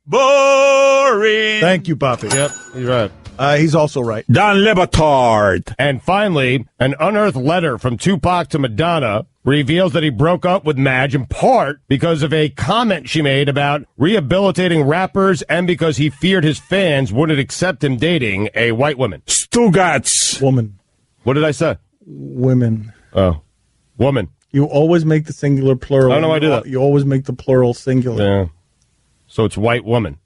Boring. Thank you, Poppy. Yep, he's right. He's also right. Don Le Batard. And finally, an unearthed letter from Tupac to Madonna reveals that he broke up with Madge in part because of a comment she made about rehabilitating rappers and because he feared his fans wouldn't accept him dating a white woman. Stugotz. Woman. What did I say? Women. Oh, woman. You always make the singular plural. I don't know why I do that. You always make the plural singular. Yeah. So it's white woman.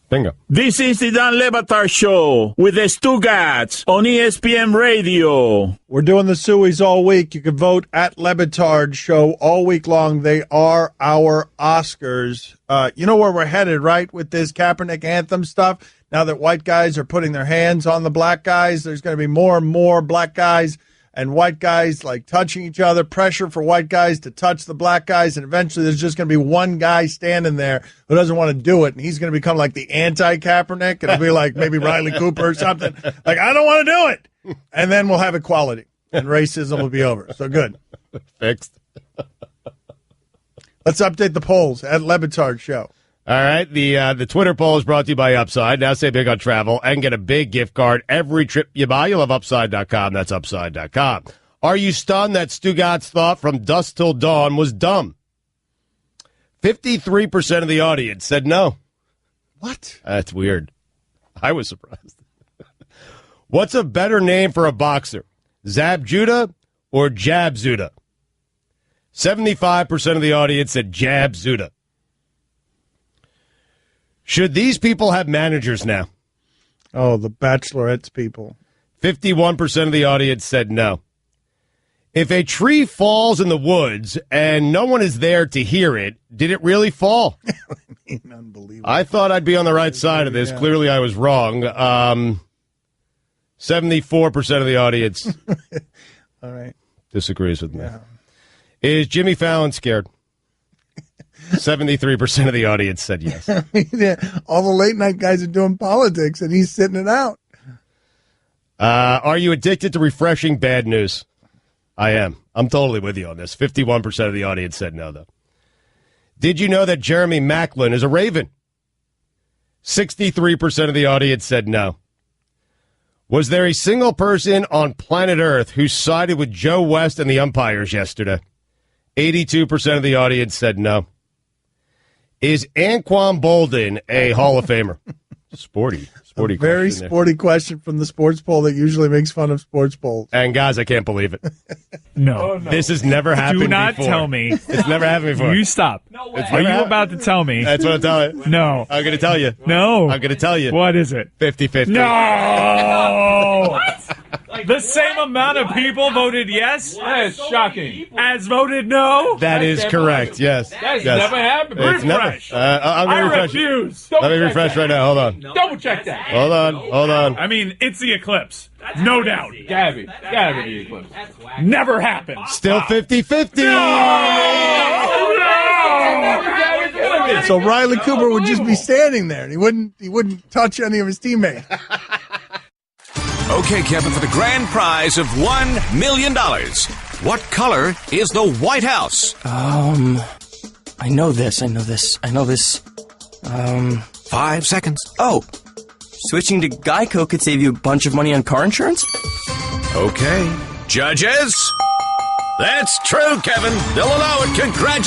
Bingo. This is the Don Le Batard Show with the Stugotz on ESPN Radio. We're doing the Sueys all week. You can vote at Le Batard Show all week long. They are our Oscars. You know where we're headed, right, with this Kaepernick anthem stuff? Now that white guys are putting their hands on the black guys, there's going to be more and more black guys and white guys like touching each other, pressure for white guys to touch the black guys, and eventually there's just going to be one guy standing there who doesn't want to do it, and he's going to become like the anti-Kaepernick. It'll be like maybe Riley Cooper or something. Like, I don't want to do it. And then we'll have equality, and racism will be over. So good. Fixed. Let's update the polls at Le Batard Show. All right, the Twitter poll is brought to you by Upside. Now say big on travel and get a big gift card every trip you buy. You'll have Upside.com. That's Upside.com. Are you stunned that Stugotz thought From Dusk Till Dawn was dumb? 53% of the audience said no. What? That's weird. I was surprised. What's a better name for a boxer? Zab Judah or Jab Zuda? 75% of the audience said Jab Zuda. Should these people have managers now? Oh, the Bachelorette's people. 51% of the audience said no. If a tree falls in the woods and no one is there to hear it, did it really fall? Unbelievable. I thought I'd be on the right side of this. Yeah. Clearly, I was wrong. 74% of the audience All right. disagrees with me. Yeah. Is Jimmy Fallon scared? 73% of the audience said yes. I mean, all the late night guys are doing politics, and he's sitting it out. Are you addicted to refreshing bad news? I am. I'm totally with you on this. 51% of the audience said no, though. Did you know that Jeremy Macklin is a Raven? 63% of the audience said no. Was there a single person on planet Earth who sided with Joe West and the umpires yesterday? 82% of the audience said no. Is Anquan Bolden a Hall of Famer? Sporty Very question there. sporty question from the sports poll that usually makes fun of sports polls. And guys, I can't believe it. No. This has never happened Do not before. tell me. It's never happened before. You stop. Are you about to tell me? That's what I'm telling you. No. I'm going to tell you. No. I'm going to tell you. What is it? 50-50. No! The same amount of people voted yes? That is shocking. As voted no? That is correct, yes. That's yes. never happened. It's Refresh. never. I'm going to refresh. refuse. Let me refresh right now. Hold on. Double check that. Hold on. I mean, it's the eclipse. No doubt. Gotta be the eclipse. Never happened. Still 50-50. So Riley Cooper would just be standing there, and he wouldn't touch any of his teammates. Okay, Kevin, for the grand prize of $1 million. What color is the White House? I know this. 5 seconds. Oh, switching to Geico could save you a bunch of money on car insurance? Okay. Judges? That's true, Kevin. They'll allow it. Congratulations.